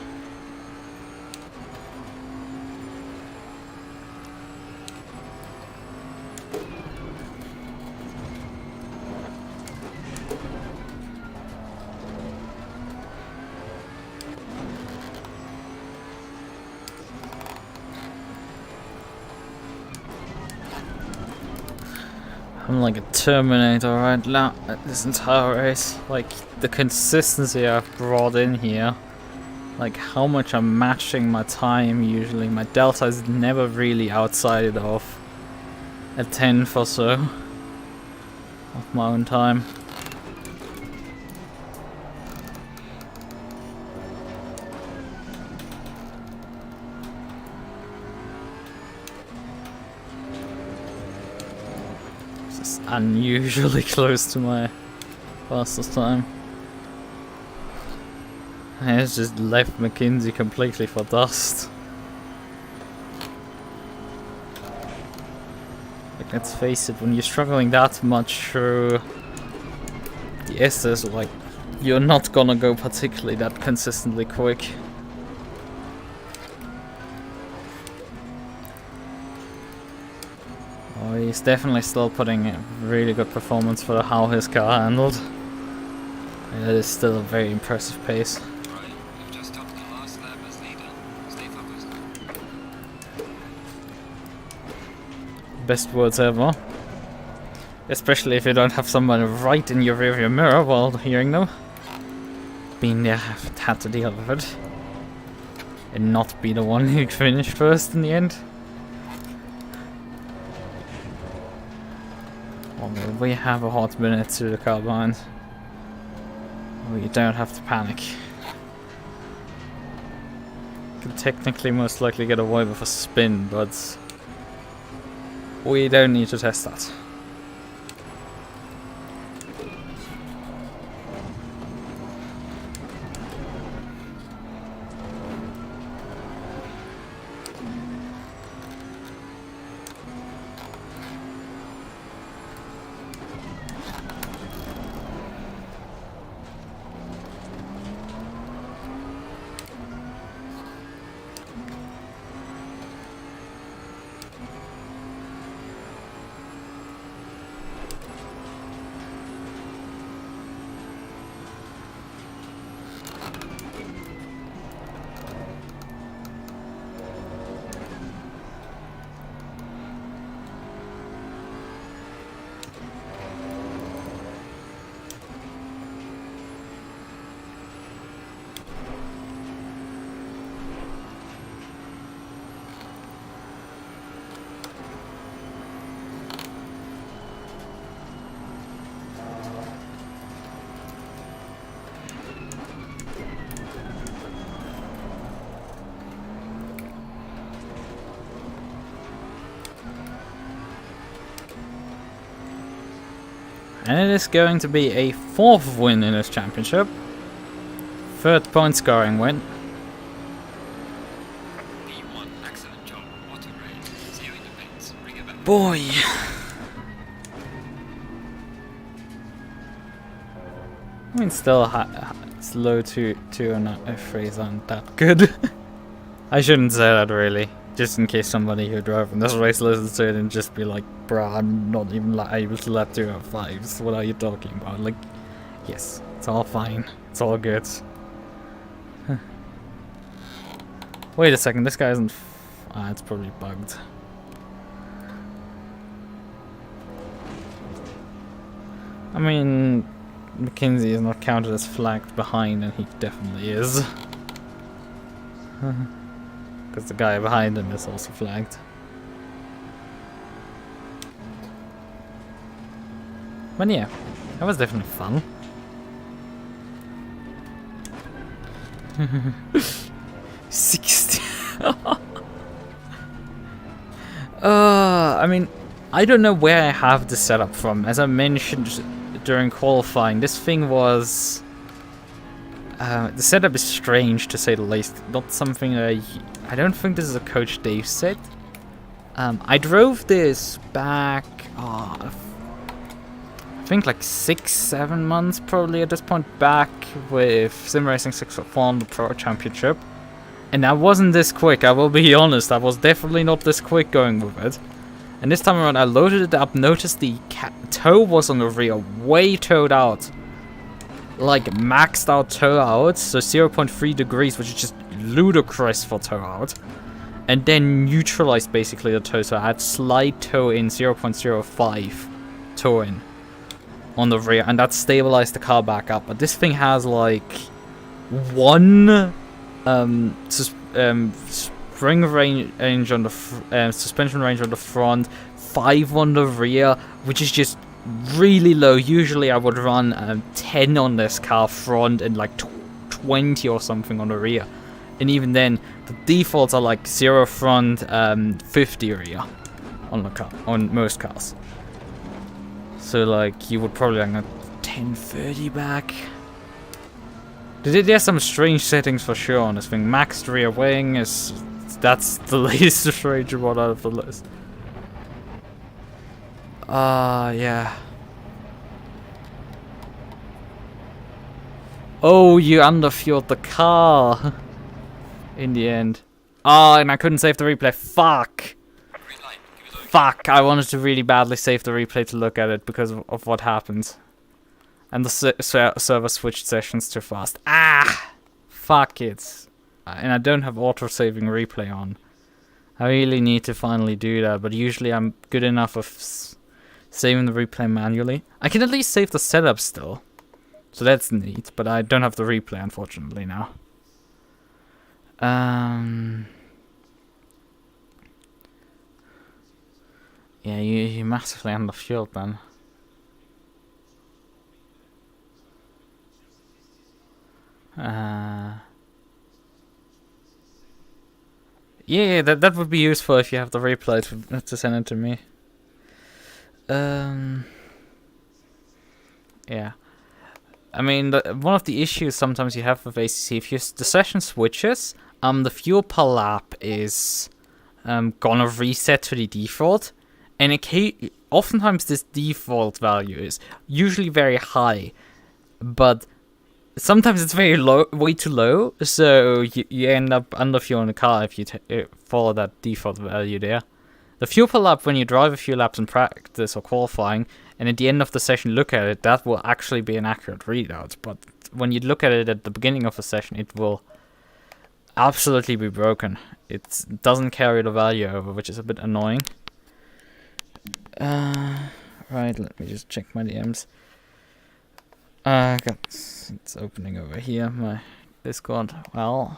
I'm like a Terminator right now at this entire race. Like, the consistency I've brought in here. Like, how much I'm matching my time usually. My delta is never really outside of a 10th or so of my own time. Unusually close to my fastest time. It's just left McKinsey completely for dust. Like, let's face it, when you're struggling that much through the S's, like, you're not gonna go particularly that consistently quick. Oh, he's definitely still putting a really good performance for how his car handled. And it is still a very impressive pace. Right, you've just topped the last lap as leader. Stay focused. Best words ever. Especially if you don't have someone right in your rearview mirror while hearing them. Been there, I've had to deal with it. And not be the one who finished first in the end. Although we have a hot minute to the car behind. We don't have to panic. Could technically most likely get away with a spin, but we don't need to test that. And it is going to be a 4th win in this championship. 3rd point scoring win. P1, excellent job. What a race. See you in the pits. Bring it back. Boy. I mean, still slow 2 and F3s aren't that good. I shouldn't say that really. Just in case somebody who drove in this race listens to it and just be like, bruh, I'm not even able to lap 2 out of 5s. What are you talking about? Like, yes, it's all fine. It's all good. Wait a second, this guy isn't... it's probably bugged. I mean, McKinsey is not counted as flagged behind, and he definitely is. Because the guy behind him is also flagged. But yeah, that was definitely fun. 60. I mean, I don't know where I have the setup from. As I mentioned during qualifying, this thing was... the setup is strange, to say the least. Not something I don't think this is a Coach Dave set. I drove this back... I think like 6-7 months probably at this point back with Sim Racing 604 on the Pro Championship. And I wasn't this quick, I will be honest. I was definitely not this quick going with it. And this time around I loaded it up, noticed the toe was on the rear, way towed out. Like maxed out toe out, so 0.3 degrees, which is just ludicrous for toe out. And then neutralized basically the toe, so I had slide toe in 0.05 toe in on the rear, and that stabilized the car back up. But this thing has like one spring range on the suspension range on the front, 5 on the rear, which is just really low. Usually I would run 10 on this car front and like 20 or something on the rear, and even then the defaults are like 0 front, 50 rear on the car, on most cars. So like you would probably like 10-30 back. There's some strange settings for sure on this thing. Maxed rear wing that's the least strange one out of the list. Yeah. Oh, you underfueled the car. In the end. Oh, and I couldn't save the replay. Fuck. Green light. Give it a look. Fuck. I wanted to really badly save the replay to look at it because of what happened. And the server switched sessions too fast. Ah! Fuck it. And I don't have auto-saving replay on. I really need to finally do that, but usually I'm good enough with saving the replay manually. I can at least save the setup still. So that's neat, but I don't have the replay, unfortunately, now. Yeah, you massively underfueled, then. Yeah, that would be useful if you have the replay to send it to me. Yeah. I mean, one of the issues sometimes you have with ACC, if the session switches, the fuel per lap is gonna reset to the default, and oftentimes this default value is usually very high, but sometimes it's very low, way too low, so you end up underfueling the car if you follow that default value there. The fuel per lap, when you drive a few laps in practice or qualifying, and at the end of the session look at it, that will actually be an accurate readout. But when you look at it at the beginning of the session, it will absolutely be broken. It doesn't carry the value over, which is a bit annoying. Right, let me just check my DMs. It's opening over here, my Discord. Well,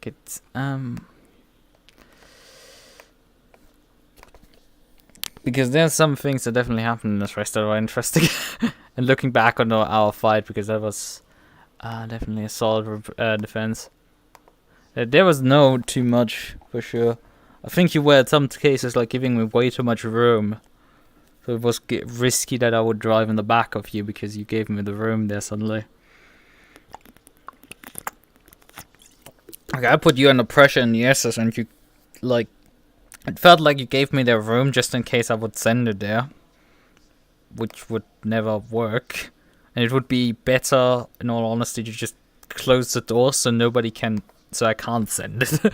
get because there's some things that definitely happened in this race that are interesting. And looking back on our fight, because that was definitely a solid defense. There was no too much for sure. I think you were in some cases like giving me way too much room. So it was risky that I would drive in the back of you because you gave me the room there suddenly. Okay, I put you under pressure in the S's and you, like, it felt like you gave me the room just in case I would send it there. Which would never work. And it would be better, in all honesty, to just close the door so nobody can, so I can't send it.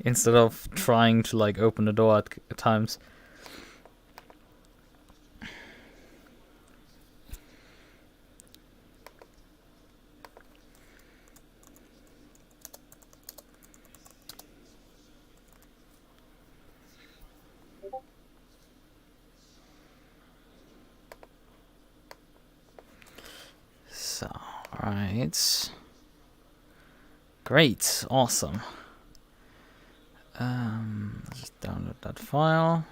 Instead of trying to, like, open the door at times. So, alright. Great, awesome. Let's just download that file.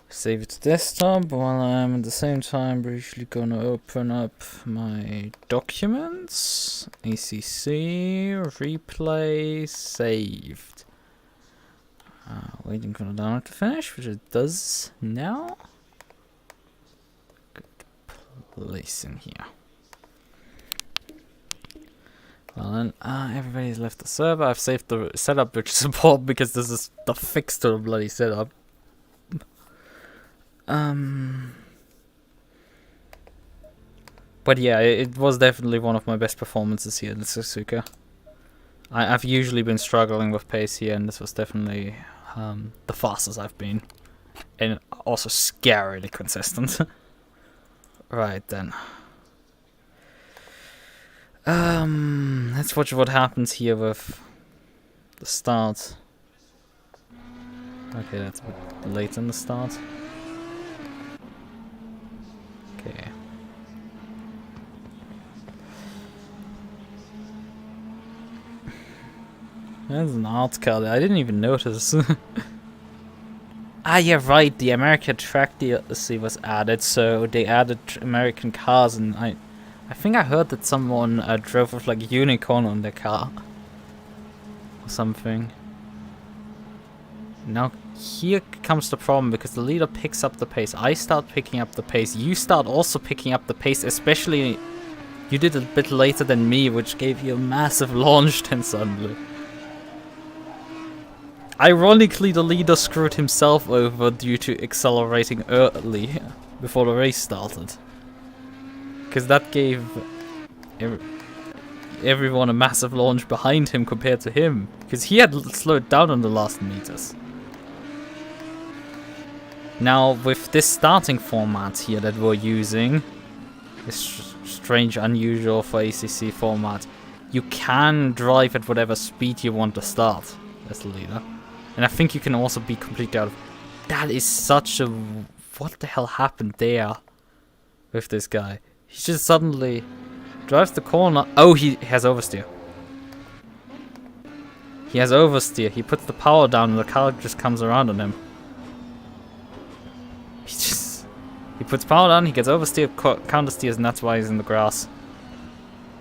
Save it to desktop while I'm at the same time briefly gonna open up my documents. ACC, replay, saved. Waiting for the download to finish, which it does now. Good place in here. Well then, everybody's left the server. I've saved the setup, which is important because this is the fix to the bloody setup. But yeah, it was definitely one of my best performances here in the Suzuka. I've usually been struggling with pace here, and this was definitely the fastest I've been. And also scarily consistent. Right then. Let's watch what happens here with the start. Okay, that's a bit late in the start. Okay. There's an art card. I didn't even notice. Ah, yeah, right. The American track DLC was added, so they added American cars, and I think I heard that someone drove with like a unicorn on their car or something. Now here comes the problem, because the leader picks up the pace. I start picking up the pace. You start also picking up the pace, especially You did it a bit later than me, which gave you a massive launch then suddenly. Ironically, the leader screwed himself over due to accelerating early before the race started. Because that gave everyone a massive launch behind him compared to him. Because he had slowed down on the last meters. Now, with this starting format here that we're using, this strange, unusual for ACC format, you can drive at whatever speed you want to start as the leader. And I think you can also be completely out of... That is such a... What the hell happened there with this guy? He just suddenly drives the corner. Oh, he has oversteer. He has oversteer. He puts the power down and the car just comes around on him. He puts power down, he gets oversteer, countersteers, and that's why he's in the grass.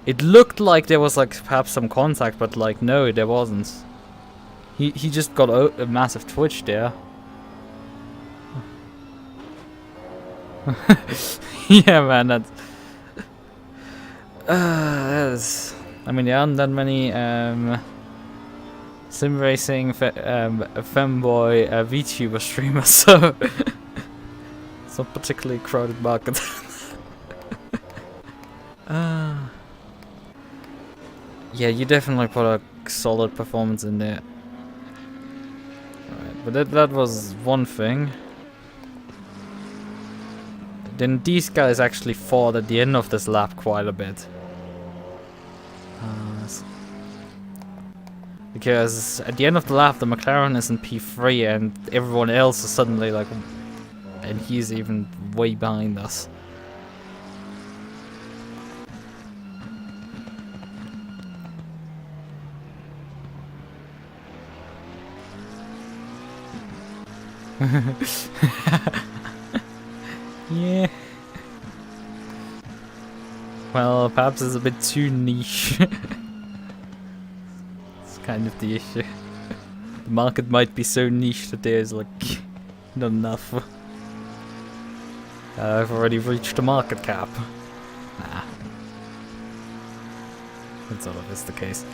It looked like there was like perhaps some contact, but like no, there wasn't. He just got a massive twitch there. Yeah, man, that's... I mean, there aren't that many sim racing femboy VTuber streamers, so it's not particularly crowded market. Yeah, you definitely put a solid performance in there. Alright, but that was one thing. Then these guys actually fought at the end of this lap quite a bit. Because at the end of the lap, the McLaren is in P3 and everyone else is suddenly like... And he's even way behind us. Yeah. Well, perhaps it's a bit too niche. It's kind of the issue. The market might be so niche that there's like not enough. I've already reached the market cap. Nah. That's always the case.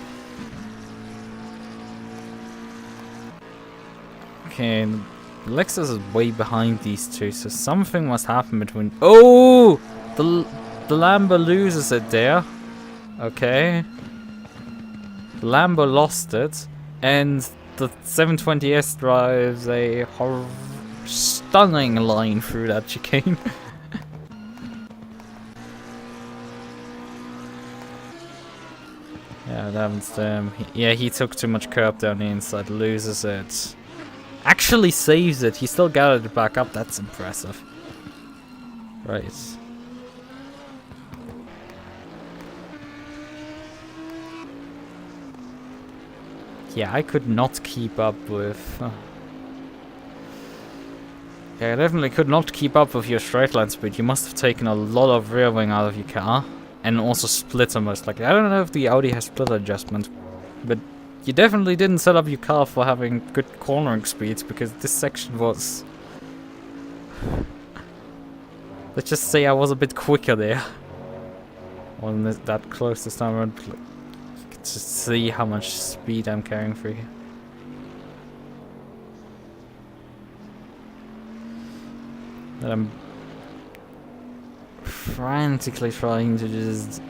Okay, Lexus is way behind these two, so something must happen between... Oh! The Lambo loses it there. Okay. The Lambo lost it, and the 720S drives a stunning line through that chicane. Yeah, that happens to him. Yeah, he took too much curb down the inside, loses it. Actually saves it, he still got it back up, that's impressive. Right. Yeah, I could not keep up with... Yeah, I definitely could not keep up with your straight line speed. You must have taken a lot of rear wing out of your car. And also splitter most likely. I don't know if the Audi has splitter adjustment. But you definitely didn't set up your car for having good cornering speeds. Because this section was... Let's just say I was a bit quicker there. Wasn't that close this time around. You can just see how much speed I'm carrying through here. That I'm frantically trying to just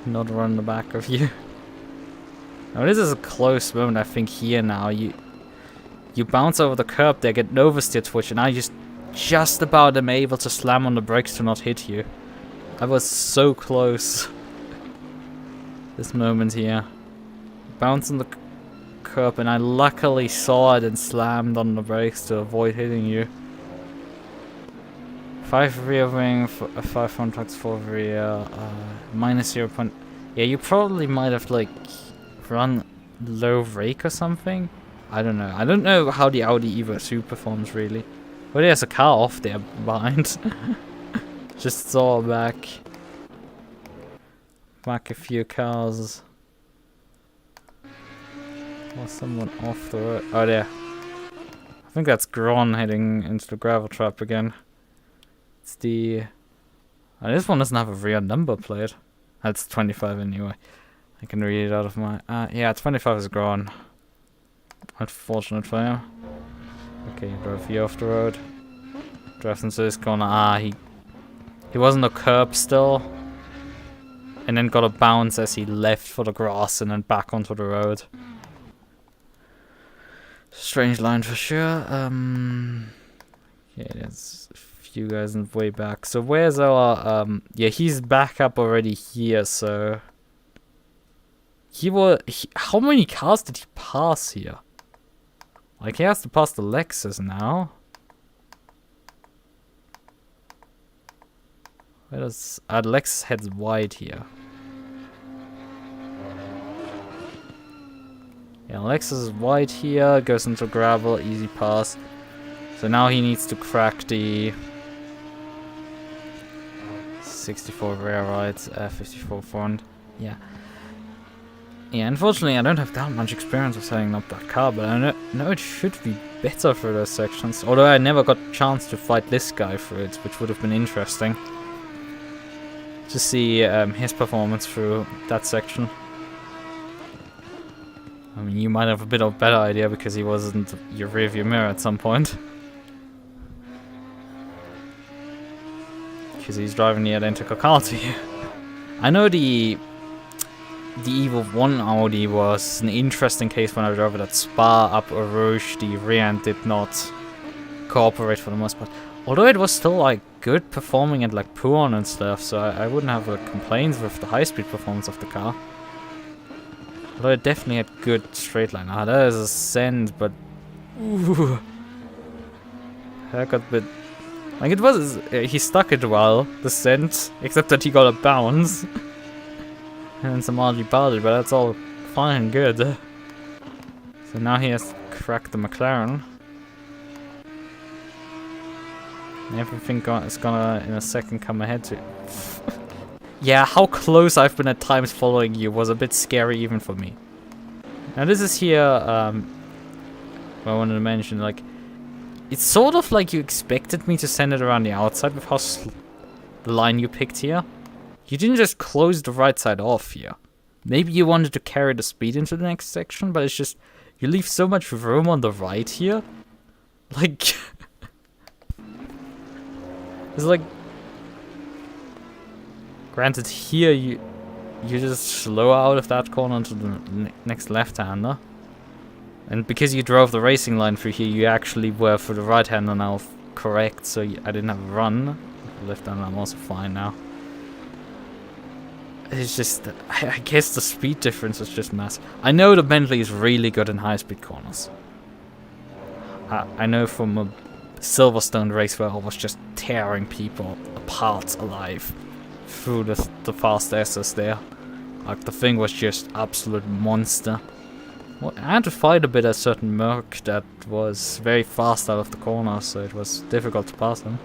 not run the back of you. Now this is a close moment I think here now. You bounce over the curb there, get an oversteer twitch, and I just about am able to slam on the brakes to not hit you. I was so close. This moment here. Bounce on the curb and I luckily saw it and slammed on the brakes to avoid hitting you. 5 rear wing, 5 front trucks, 4 rear, minus 0. Yeah, you probably might have like run low rake or something. I don't know. I don't know how the Audi Evo 2 performs really. But there's a car off there behind. Just saw back a few cars. Or someone off the road. Oh, there. I think that's Gron heading into the gravel trap again. It's the This one doesn't have a rear number plate. That's 25 anyway. I can read it out of my... yeah, 25 is gone. Unfortunate for him. Okay, he drove here off the road. Drives into this corner. He was on the curb still. And then got a bounce as he left for the grass and then back onto the road. Strange line for sure. Yeah, there's a few guys in the way back. So where's our... yeah, he's back up already here, so... How many cars did he pass here? Like, he has to pass the Lexus now. Where does... the Lexus heads wide here. Yeah, Lexus is wide here, goes into gravel, easy pass. So now he needs to crack the 64 rear right, 54 front. Yeah. Yeah, unfortunately I don't have that much experience of setting up that car, but I know it should be better for those sections. Although I never got a chance to fight this guy for it, which would have been interesting. To see his performance through that section. I mean, you might have a bit of a better idea because he wasn't your rearview mirror at some point. Because he's driving the identical car to you. I know the Evo 1 Audi was an interesting case when I drove it at Spa up Eau Rouge. The rear end did not cooperate for the most part. Although it was still like good performing at like Puan and stuff, so I wouldn't have complaints with the high-speed performance of the car. Although it definitely had good straight line. That is a send, but ooh, that got a bit. Like it was, he stuck it well, the send, except that he got a bounce and some RG body, but that's all fine and good. So now he has to crack the McLaren. Everything is gonna in a second come ahead to. Yeah, how close I've been at times following you was a bit scary even for me. Now this is here, what I wanted to mention, like, it's sort of like you expected me to send it around the outside with how the line you picked here. You didn't just close the right side off here. Maybe you wanted to carry the speed into the next section, but it's just, you leave so much room on the right here. Like, it's like, granted, here you just slow out of that corner into the next left-hander. And because you drove the racing line through here, you actually were for the right-hander now correct, so I didn't have a run. Left-hander, I'm also fine now. It's just, I guess the speed difference is just massive. I know the Bentley is really good in high-speed corners. I know from a Silverstone race where I was just tearing people apart alive through the fast S's there. Like, the thing was just absolute monster. Well, I had to fight a bit at certain MUQU that was very fast out of the corner, so it was difficult to pass them.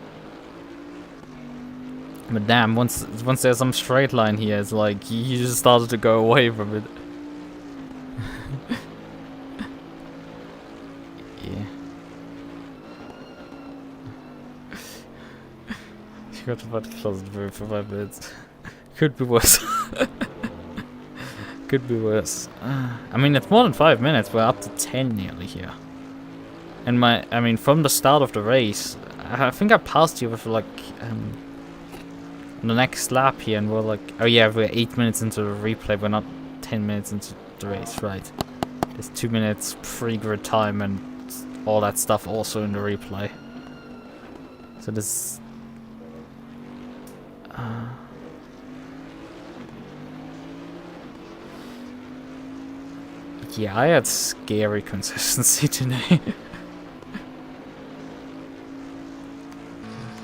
But damn, once there's some straight line here, it's like you just started to go away from it. Yeah. You got to fight close the road for 5 minutes. Could be worse. Could be worse. I mean, it's more than 5 minutes. We're up to 10 nearly here. And I mean, from the start of the race, I think I passed you with like the next lap here, and we're like, oh yeah, we're 8 minutes into the replay. We're not 10 minutes into the race, right? There's 2 minutes pre-grid time and all that stuff also in the replay. So this. Yeah, I had scary consistency today.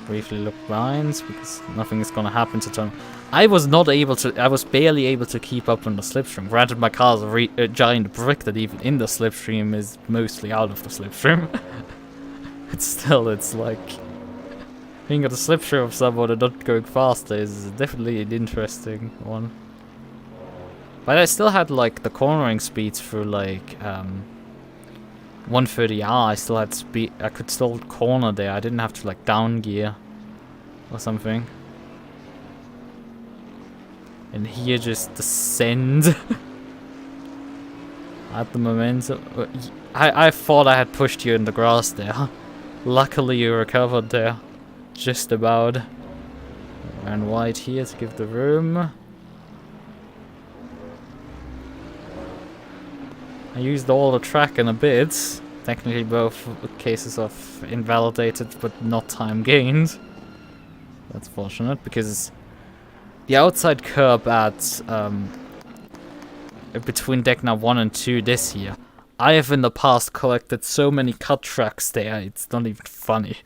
Briefly look behind because nothing is gonna happen to turn. I was barely able to keep up on the slipstream. Granted, my car's a giant brick that even in the slipstream is mostly out of the slipstream. But still, it's like being at the slipstream of someone and not going faster is definitely an interesting one. But I still had like the cornering speeds through like 130R. I still had speed. I could still corner there. I didn't have to like down gear or something. And here just descend. At the moment. I thought I had pushed you in the grass there. Luckily you recovered there. Just about. And white here to give the room. I used all the track in a bit. Technically both cases of invalidated but not time gained. That's fortunate because the outside curb at between deck now 1 and 2 this year, I have in the past collected so many cut tracks there, it's not even funny.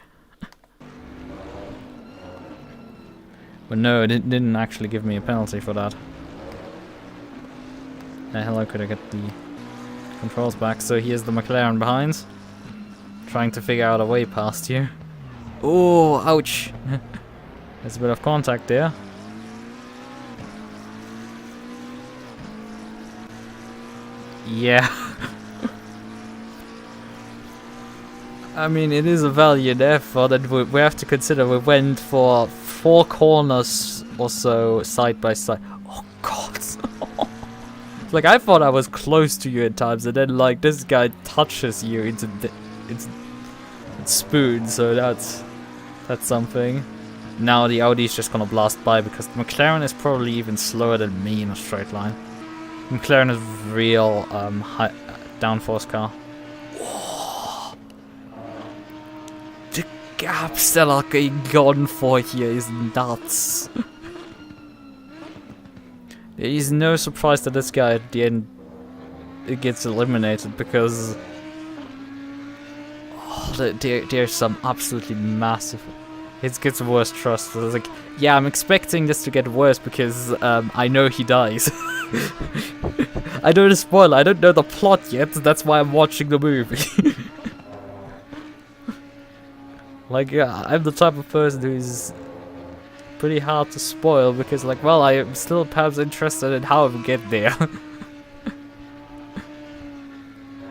But no, it didn't actually give me a penalty for that. The hell could I get the controls back? So here's the McLaren behind. Trying to figure out a way past you. Oh, ouch! There's a bit of contact there. Yeah. I mean, it is a valiant effort, and we have to consider we went for 4 corners or so side by side. Oh god. Like, I thought I was close to you at times, and then like this guy touches you into spoon, so that's something. Now the Audi is just gonna blast by because the McLaren is probably even slower than me in a straight line. McLaren is real high downforce car. Whoa. The gaps that are getting gone for here is nuts. There is no surprise that this guy at the end gets eliminated because there's some absolutely massive. It gets worse trust. So it's like, yeah, I'm expecting this to get worse because I know he dies. I don't know the spoiler, I don't know the plot yet, that's why I'm watching the movie. Like, yeah, I'm the type of person who's pretty hard to spoil because, like, well, I am still perhaps interested in how I get there.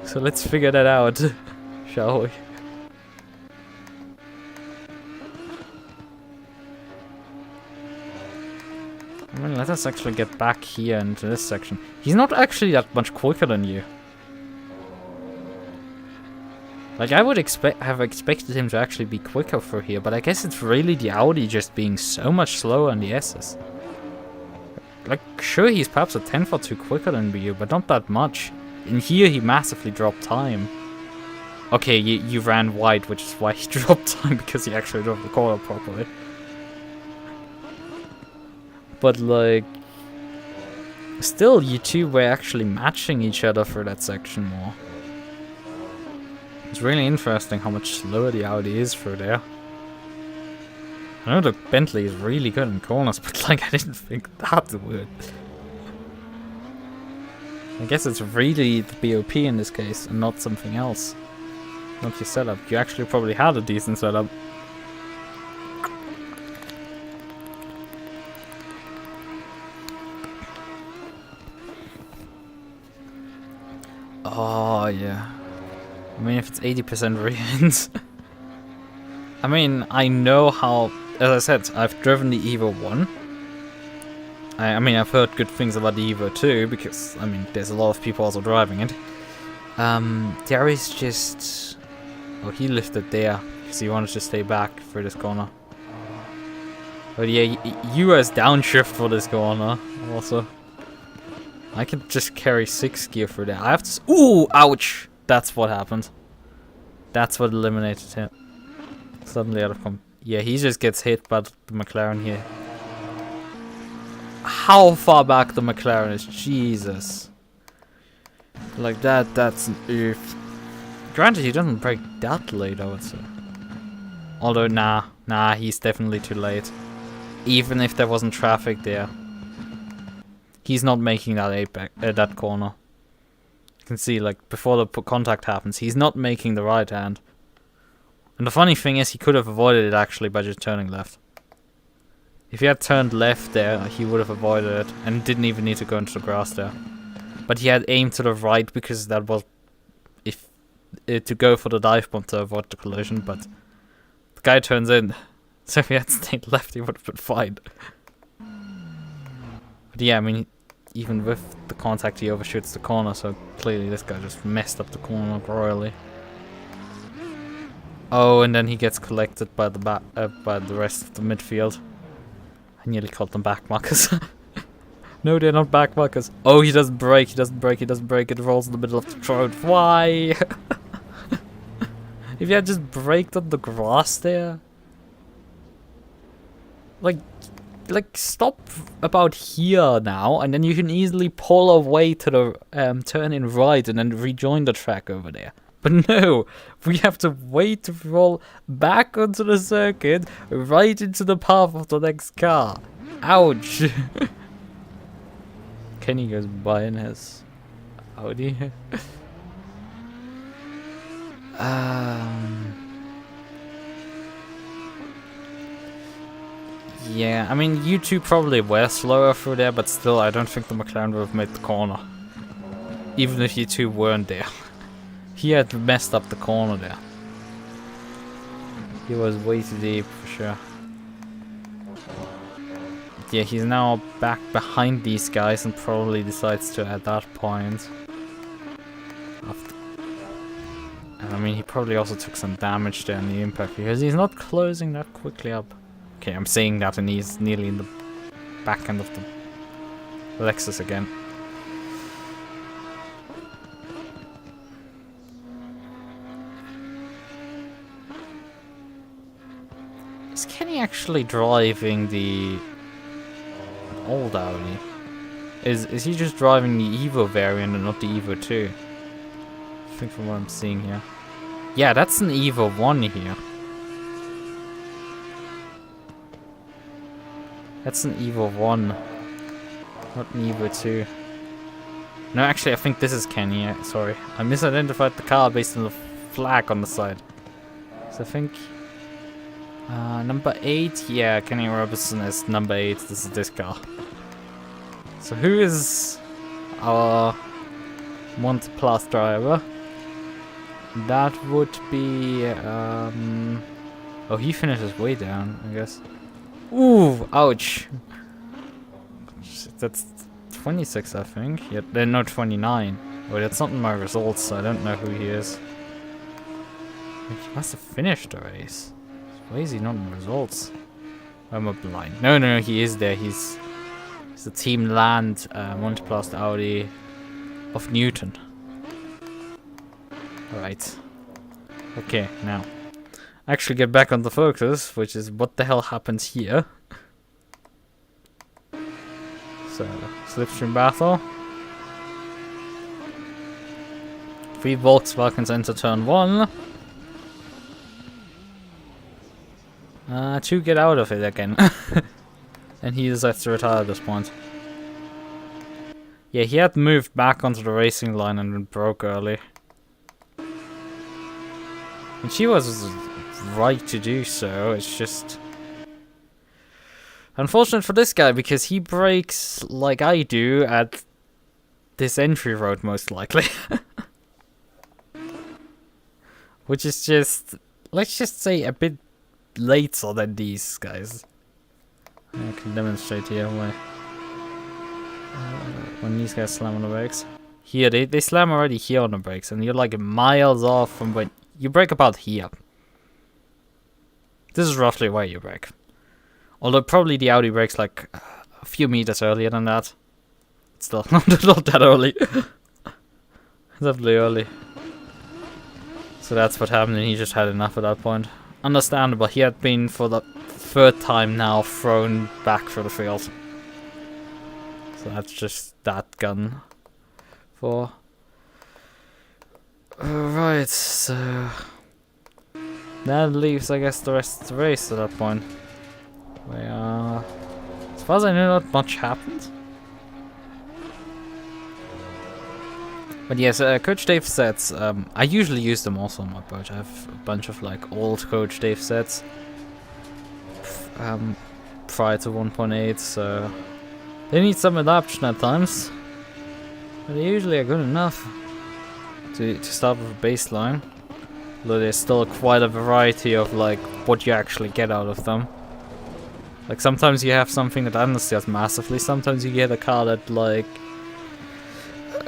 So let's figure that out, shall we? I mean, let us actually get back here into this section. He's not actually that much quicker than you. Like, I would have expected him to actually be quicker for here, but I guess it's really the Audi just being so much slower than the S's. Like, sure, he's perhaps a tenth or two quicker than you, but not that much. In here, he massively dropped time. Okay, you ran wide, which is why he dropped time, because he actually drove the corner properly. But, like, still, you two were actually matching each other for that section more. It's really interesting how much slower the Audi is through there. I know the Bentley is really good in corners, but, like, I didn't think that would. I guess it's really the BOP in this case, and not something else. Not your setup. You actually probably had a decent setup. Oh, yeah. I mean, if it's 80% re-ends. I mean, I know how... As I said, I've driven the Evo 1. I mean, I've heard good things about the Evo 2, because, I mean, there's a lot of people also driving it. There is just... Oh, he lifted there, because he wanted to stay back for this corner. But yeah, US downshift for this corner, also. I could just carry 6 gear for that. I have to... Ooh, ouch! That's what happened. That's what eliminated him. Suddenly out of yeah, he just gets hit by the McLaren here. How far back the McLaren is, Jesus. Like that's an oof. Granted, he doesn't break that late, I would say. Although, nah, he's definitely too late. Even if there wasn't traffic there. He's not making that apex, that corner. You can see, like, before the contact happens, he's not making the right hand. And the funny thing is, he could have avoided it actually by just turning left. If he had turned left there, he would have avoided it and didn't even need to go into the grass there. But he had aimed to the right because that was to go for the dive bomb to avoid the collision, but the guy turns in. So if he had stayed left, he would have been fine. But yeah, I mean, even with the contact, he overshoots the corner, so clearly this guy just messed up the corner royally. Oh, and then he gets collected by the rest of the midfield. I nearly called them backmarkers. No, they're not backmarkers. Oh, he doesn't break, he doesn't break, he doesn't break. It rolls in the middle of the road. Why? If you had just braked on the grass there. Like stop about here now, and then you can easily pull away to the turn in right and then rejoin the track over there. But no, we have to wait to roll back onto the circuit, right into the path of the next car. Ouch! Kenny goes by in his Audi. Yeah, I mean, you two probably were slower through there, but still, I don't think the McLaren would have made the corner. Even if you two weren't there. He had messed up the corner there. He was way too deep, for sure. Yeah, he's now back behind these guys and probably decides to at that point. And I mean, he probably also took some damage there in the impact because he's not closing that quickly up. Okay, I'm saying that and he's nearly in the back end of the Lexus again. Is Kenny actually driving the old Audi? Is he just driving the Evo variant and not the Evo 2? I think from what I'm seeing here. Yeah, that's an Evo 1 here. That's an Evo 1, not an Evo 2. No, actually, I think this is Kenny. Sorry, I misidentified the car based on the flag on the side. So I think number 8. Yeah, Kenny Robinson is number 8. This is this car. So who is our Monte Plus driver? That would be oh, he finishes way down, I guess. Ooh, ouch. That's 26, I think. Yeah, they're not 29. Oh, that's not in my results, so I don't know who he is. He must have finished the race. Why is he not in the results? I'm a blind. No, he is there. He's the Team Land Monteplast Audi of Newton. Alright. Okay, now. Actually get back on the focus, which is what the hell happens here. So, slipstream battle. 3 Volkswagens enter turn 1. 2 get out of it again. And he decides to retire at this point. Yeah, he had moved back onto the racing line and then broke early. And she was right to do so, it's just unfortunate for this guy because he brakes like I do at this entry road most likely. Which is just, let's just say, a bit later than these guys. I can demonstrate here when these guys slam on the brakes. Here, they slam already here on the brakes and you're like miles off from when you brake about here. This is roughly where you brake. Although probably the Audi brakes like a few meters earlier than that. It's still not that early. Definitely early. So that's what happened and he just had enough at that point. Understandable, he had been for the 3rd time now thrown back for the field. So that's just that gun for... Alright, so... That leaves, I guess, the rest of the race at that point. Where, as far as I know, not much happened. But yes, Coach Dave sets, I usually use them also on my boat. I have a bunch of like old Coach Dave sets prior to 1.8, so they need some adaptation at times. But they usually are good enough to start with a baseline. Although there's still quite a variety of like what you actually get out of them. Like, sometimes you have something that understeers massively, sometimes you get a car that, like,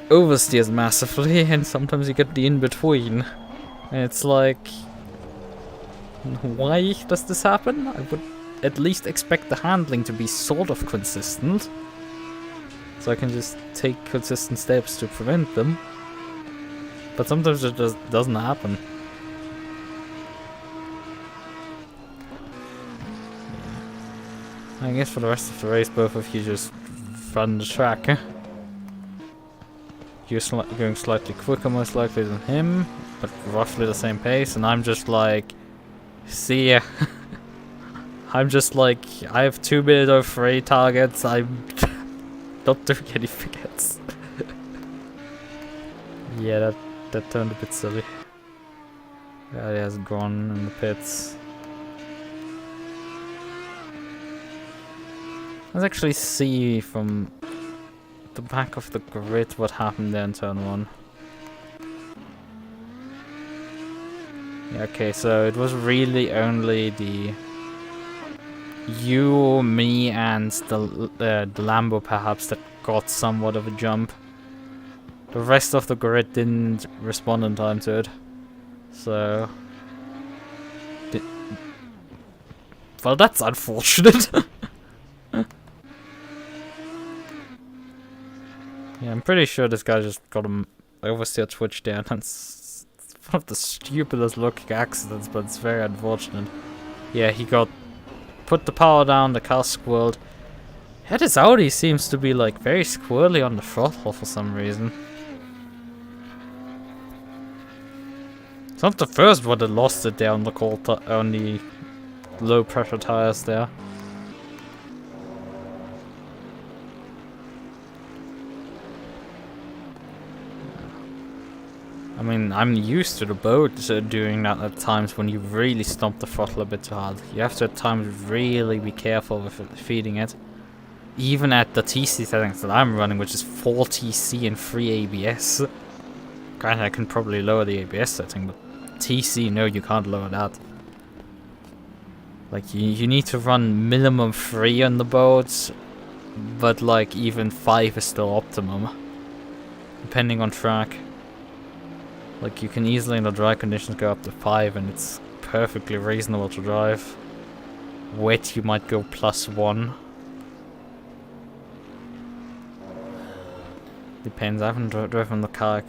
oversteers massively, and sometimes you get the in-between. And it's like, why does this happen? I would at least expect the handling to be sort of consistent, so I can just take consistent steps to prevent them. But sometimes it just doesn't happen. I guess for the rest of the race, both of you just run the track. You're going slightly quicker, most likely, than him, but roughly the same pace, and I'm just like, see ya. I'm just like, I have 203 targets, I'm not doing anything else. Yeah, that turned a bit silly. Yeah, he has gone in the pits. Let's actually see from the back of the grid what happened there in turn 1. Yeah, okay, so it was really only the you, me, and the Lambo perhaps that got somewhat of a jump. The rest of the grid didn't respond in time to it. So... well, that's unfortunate. Yeah, I'm pretty sure this guy just got him oversteer twitch down. It's one of the stupidest looking accidents, but it's very unfortunate. Yeah, he got put the power down, the car squirreled. Yeah, this Audi seems to be like very squirrely on the throttle for some reason. It's not the first one that lost it there on the cold on the low pressure tires there. I mean, I'm used to the boat doing that at times when you really stomp the throttle a bit too hard. You have to at times really be careful with feeding it. Even at the TC settings that I'm running, which is 4 TC and 3 ABS. Granted, I can probably lower the ABS setting, but TC, no, you can't lower that. Like, you need to run minimum 3 on the boats, but like even 5 is still optimum, depending on track. Like, you can easily in the dry conditions go up to 5 and it's perfectly reasonable to drive. Wet, you might go +1. Depends, I haven't driven the car.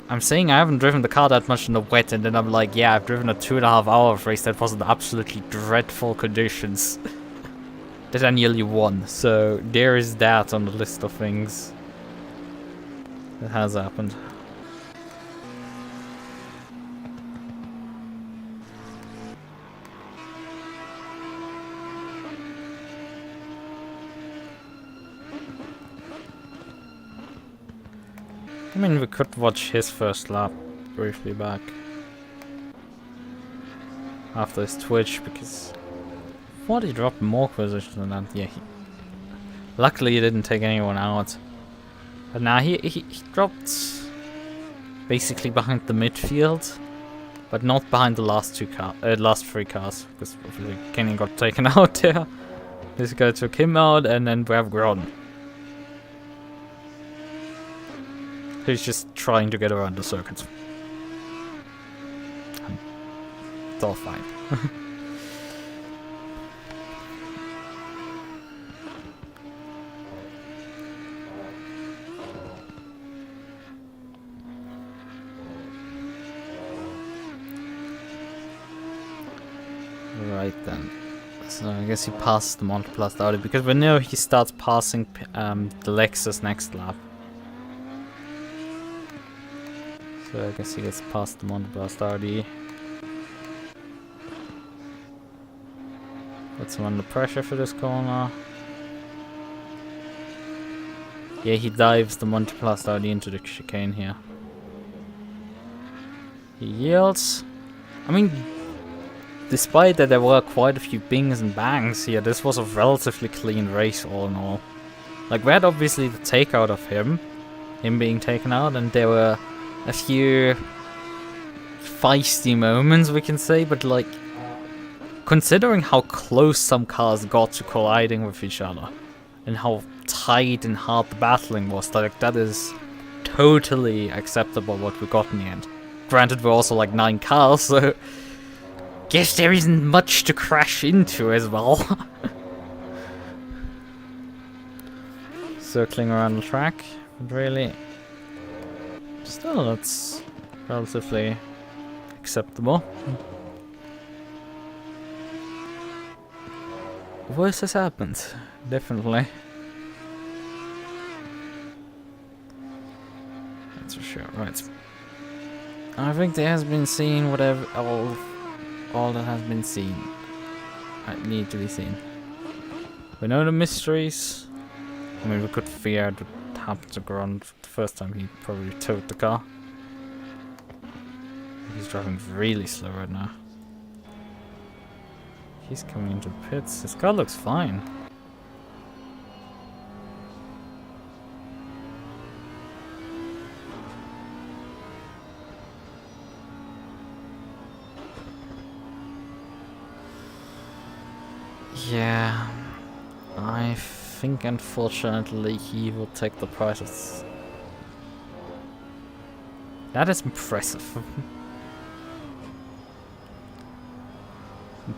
I'm saying I haven't driven the car that much in the wet, and then I'm like, yeah, I've driven a 2.5 hour race that was in absolutely dreadful conditions. That I nearly won, so there is that on the list of things that has happened. I mean, we could watch his first lap briefly back after his twitch, because I thought he dropped more positions than that. Yeah, luckily he didn't take anyone out. But now he dropped basically behind the midfield, but not behind the last last 3 cars, because obviously Kenny got taken out there. This guy took him out, and then we have Gron. He's just trying to get around the circuit. It's all fine. Right then. So I guess he passes the Monteplast Audi, because we know he starts passing the Lexus next lap. So I guess he gets past the Monteplast Audi. Puts him under pressure for this corner. Yeah, he dives the Monteplast Audi into the chicane here. He yields. I mean, despite that there were quite a few bings and bangs here, this was a relatively clean race all in all. Like, we had obviously the takeout of him being taken out, and there were a few feisty moments, we can say, but like, considering how close some cars got to colliding with each other, and how tight and hard the battling was, like, that is totally acceptable what we got in the end. Granted, we're also like 9 cars, so guess there isn't much to crash into as well. Circling around the track, but really, still, it's relatively acceptable. Worse has happened, definitely. That's for sure, right. I think there has been seen whatever, all that has been seen. Need to be seen. We know the mysteries. I mean, we could figure out what happened to Grund the first time he probably towed the car. He's driving really slow right now. He's coming into the pits. His car looks fine. Yeah, I think unfortunately he will take the prizes. That is impressive.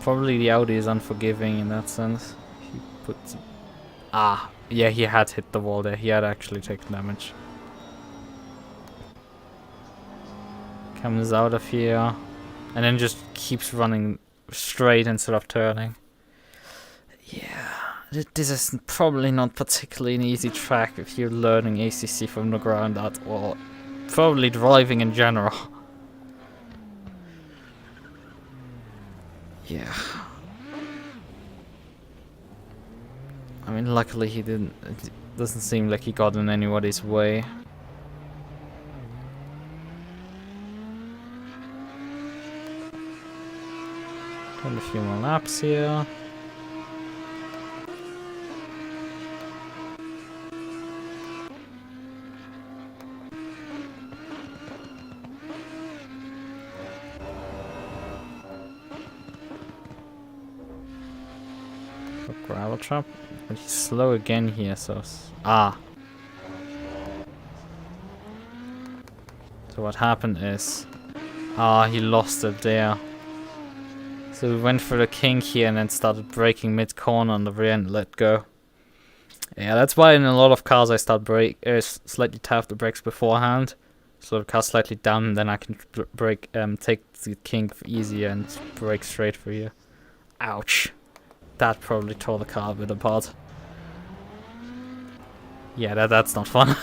Probably the Audi is unforgiving in that sense. He puts... Ah, yeah, he had hit the wall there. He had actually taken damage. Comes out of here. And then just keeps running straight instead of turning. Yeah, this is probably not particularly an easy track if you're learning ACC from the ground up, or probably driving in general. Yeah. I mean, luckily he didn't. It doesn't seem like he got in anybody's way. Done a few more laps here. Gravel trap, but he's slow again here, so... Ah! So what happened is... Ah, he lost it there. So we went for the kink here and then started braking mid-corner on the rear and let go. Yeah, that's why in a lot of cars I start slightly tap the brakes beforehand. So the car's slightly down and then I can take the kink easier and brake straight for you. Ouch. That probably tore the car a bit apart. Yeah, that's not fun.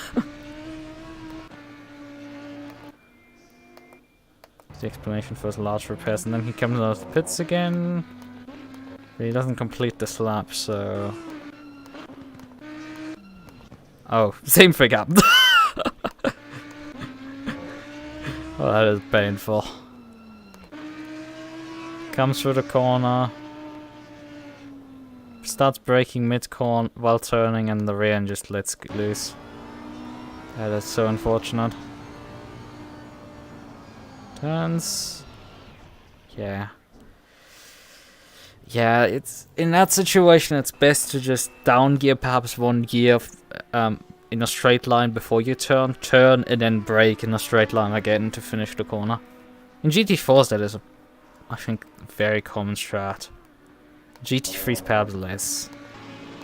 The explanation for his large repairs, and then he comes out of the pits again. But he doesn't complete this lap, so... Oh, same thing happened. Oh, that is painful. Comes through the corner. Starts braking mid-corn while turning in the rear and just lets loose. That is so unfortunate. Turns. Yeah. Yeah, it's in that situation it's best to just down gear perhaps 1 gear in a straight line before you turn, and then brake in a straight line again to finish the corner. In GT4s that is I think very common strat. GT3's perhaps less.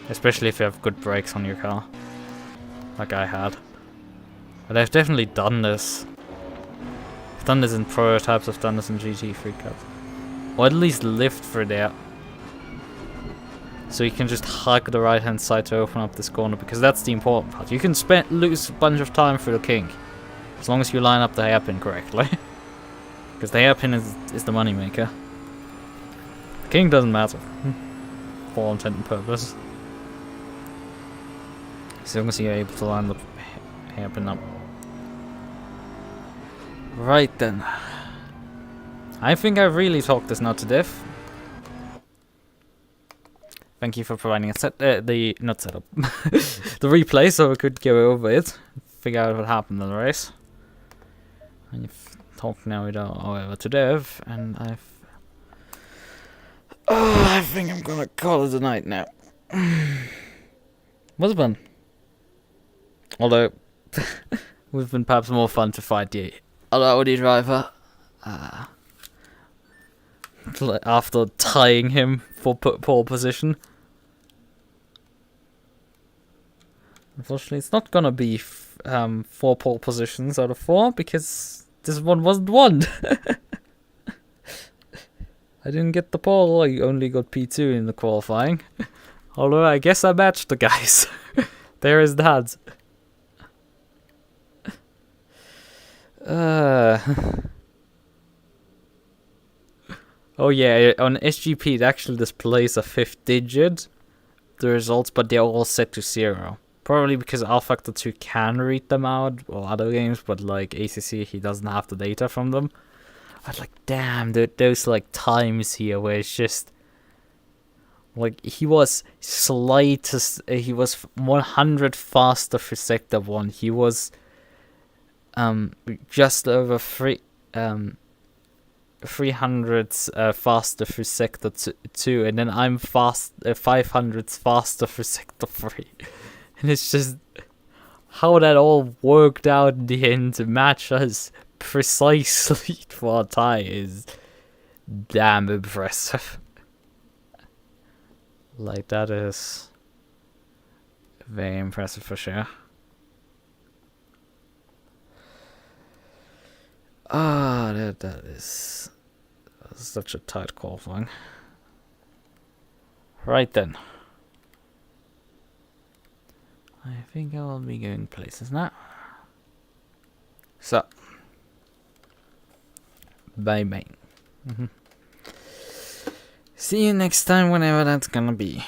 Especially if you have good brakes on your car. Like I had. But I've definitely done this. I've done this in prototypes, I've done this in GT3 cups. Or at least lift through there. So you can just hug the right hand side to open up this corner, because that's the important part. You can lose a bunch of time through the kink. As long as you line up the hairpin correctly. Because the hairpin is the money maker. King doesn't matter, for all intent and purpose. As long as you're able to line the hairpin up. Right then. I think I've really talked this now to death. Thank you for providing a the replay, so we could go over it, figure out what happened in the race. And you've talked now, however, to death, and I've Oh, I think I'm gonna call it a night now. Was fun. Although, would have been perhaps more fun to fight the other Audi driver. After tying him for pole position. Unfortunately, it's not gonna be 4 pole positions out of 4 because this one wasn't won. I didn't get the pole. I only got P2 in the qualifying. Although I guess I matched the guys. There is that. Oh yeah, on SGP it actually displays a 5th digit, the results, but they're all set to 0. Probably because Alphactor 2 can read them out, or other games, but like ACC, he doesn't have the data from them. I was like, damn, dude, those like times here where it's just like he was he was 100 faster for sector 1. He was just over 300 faster for sector 2, and then I'm 500 faster for sector 3. And it's just how that all worked out in the end to match us precisely for a tie is damn impressive. Like, that is very impressive for sure. That is such a tight qualifying. Right then. I think I will be going places now. So, bye bye. See you next time, whenever that's gonna be.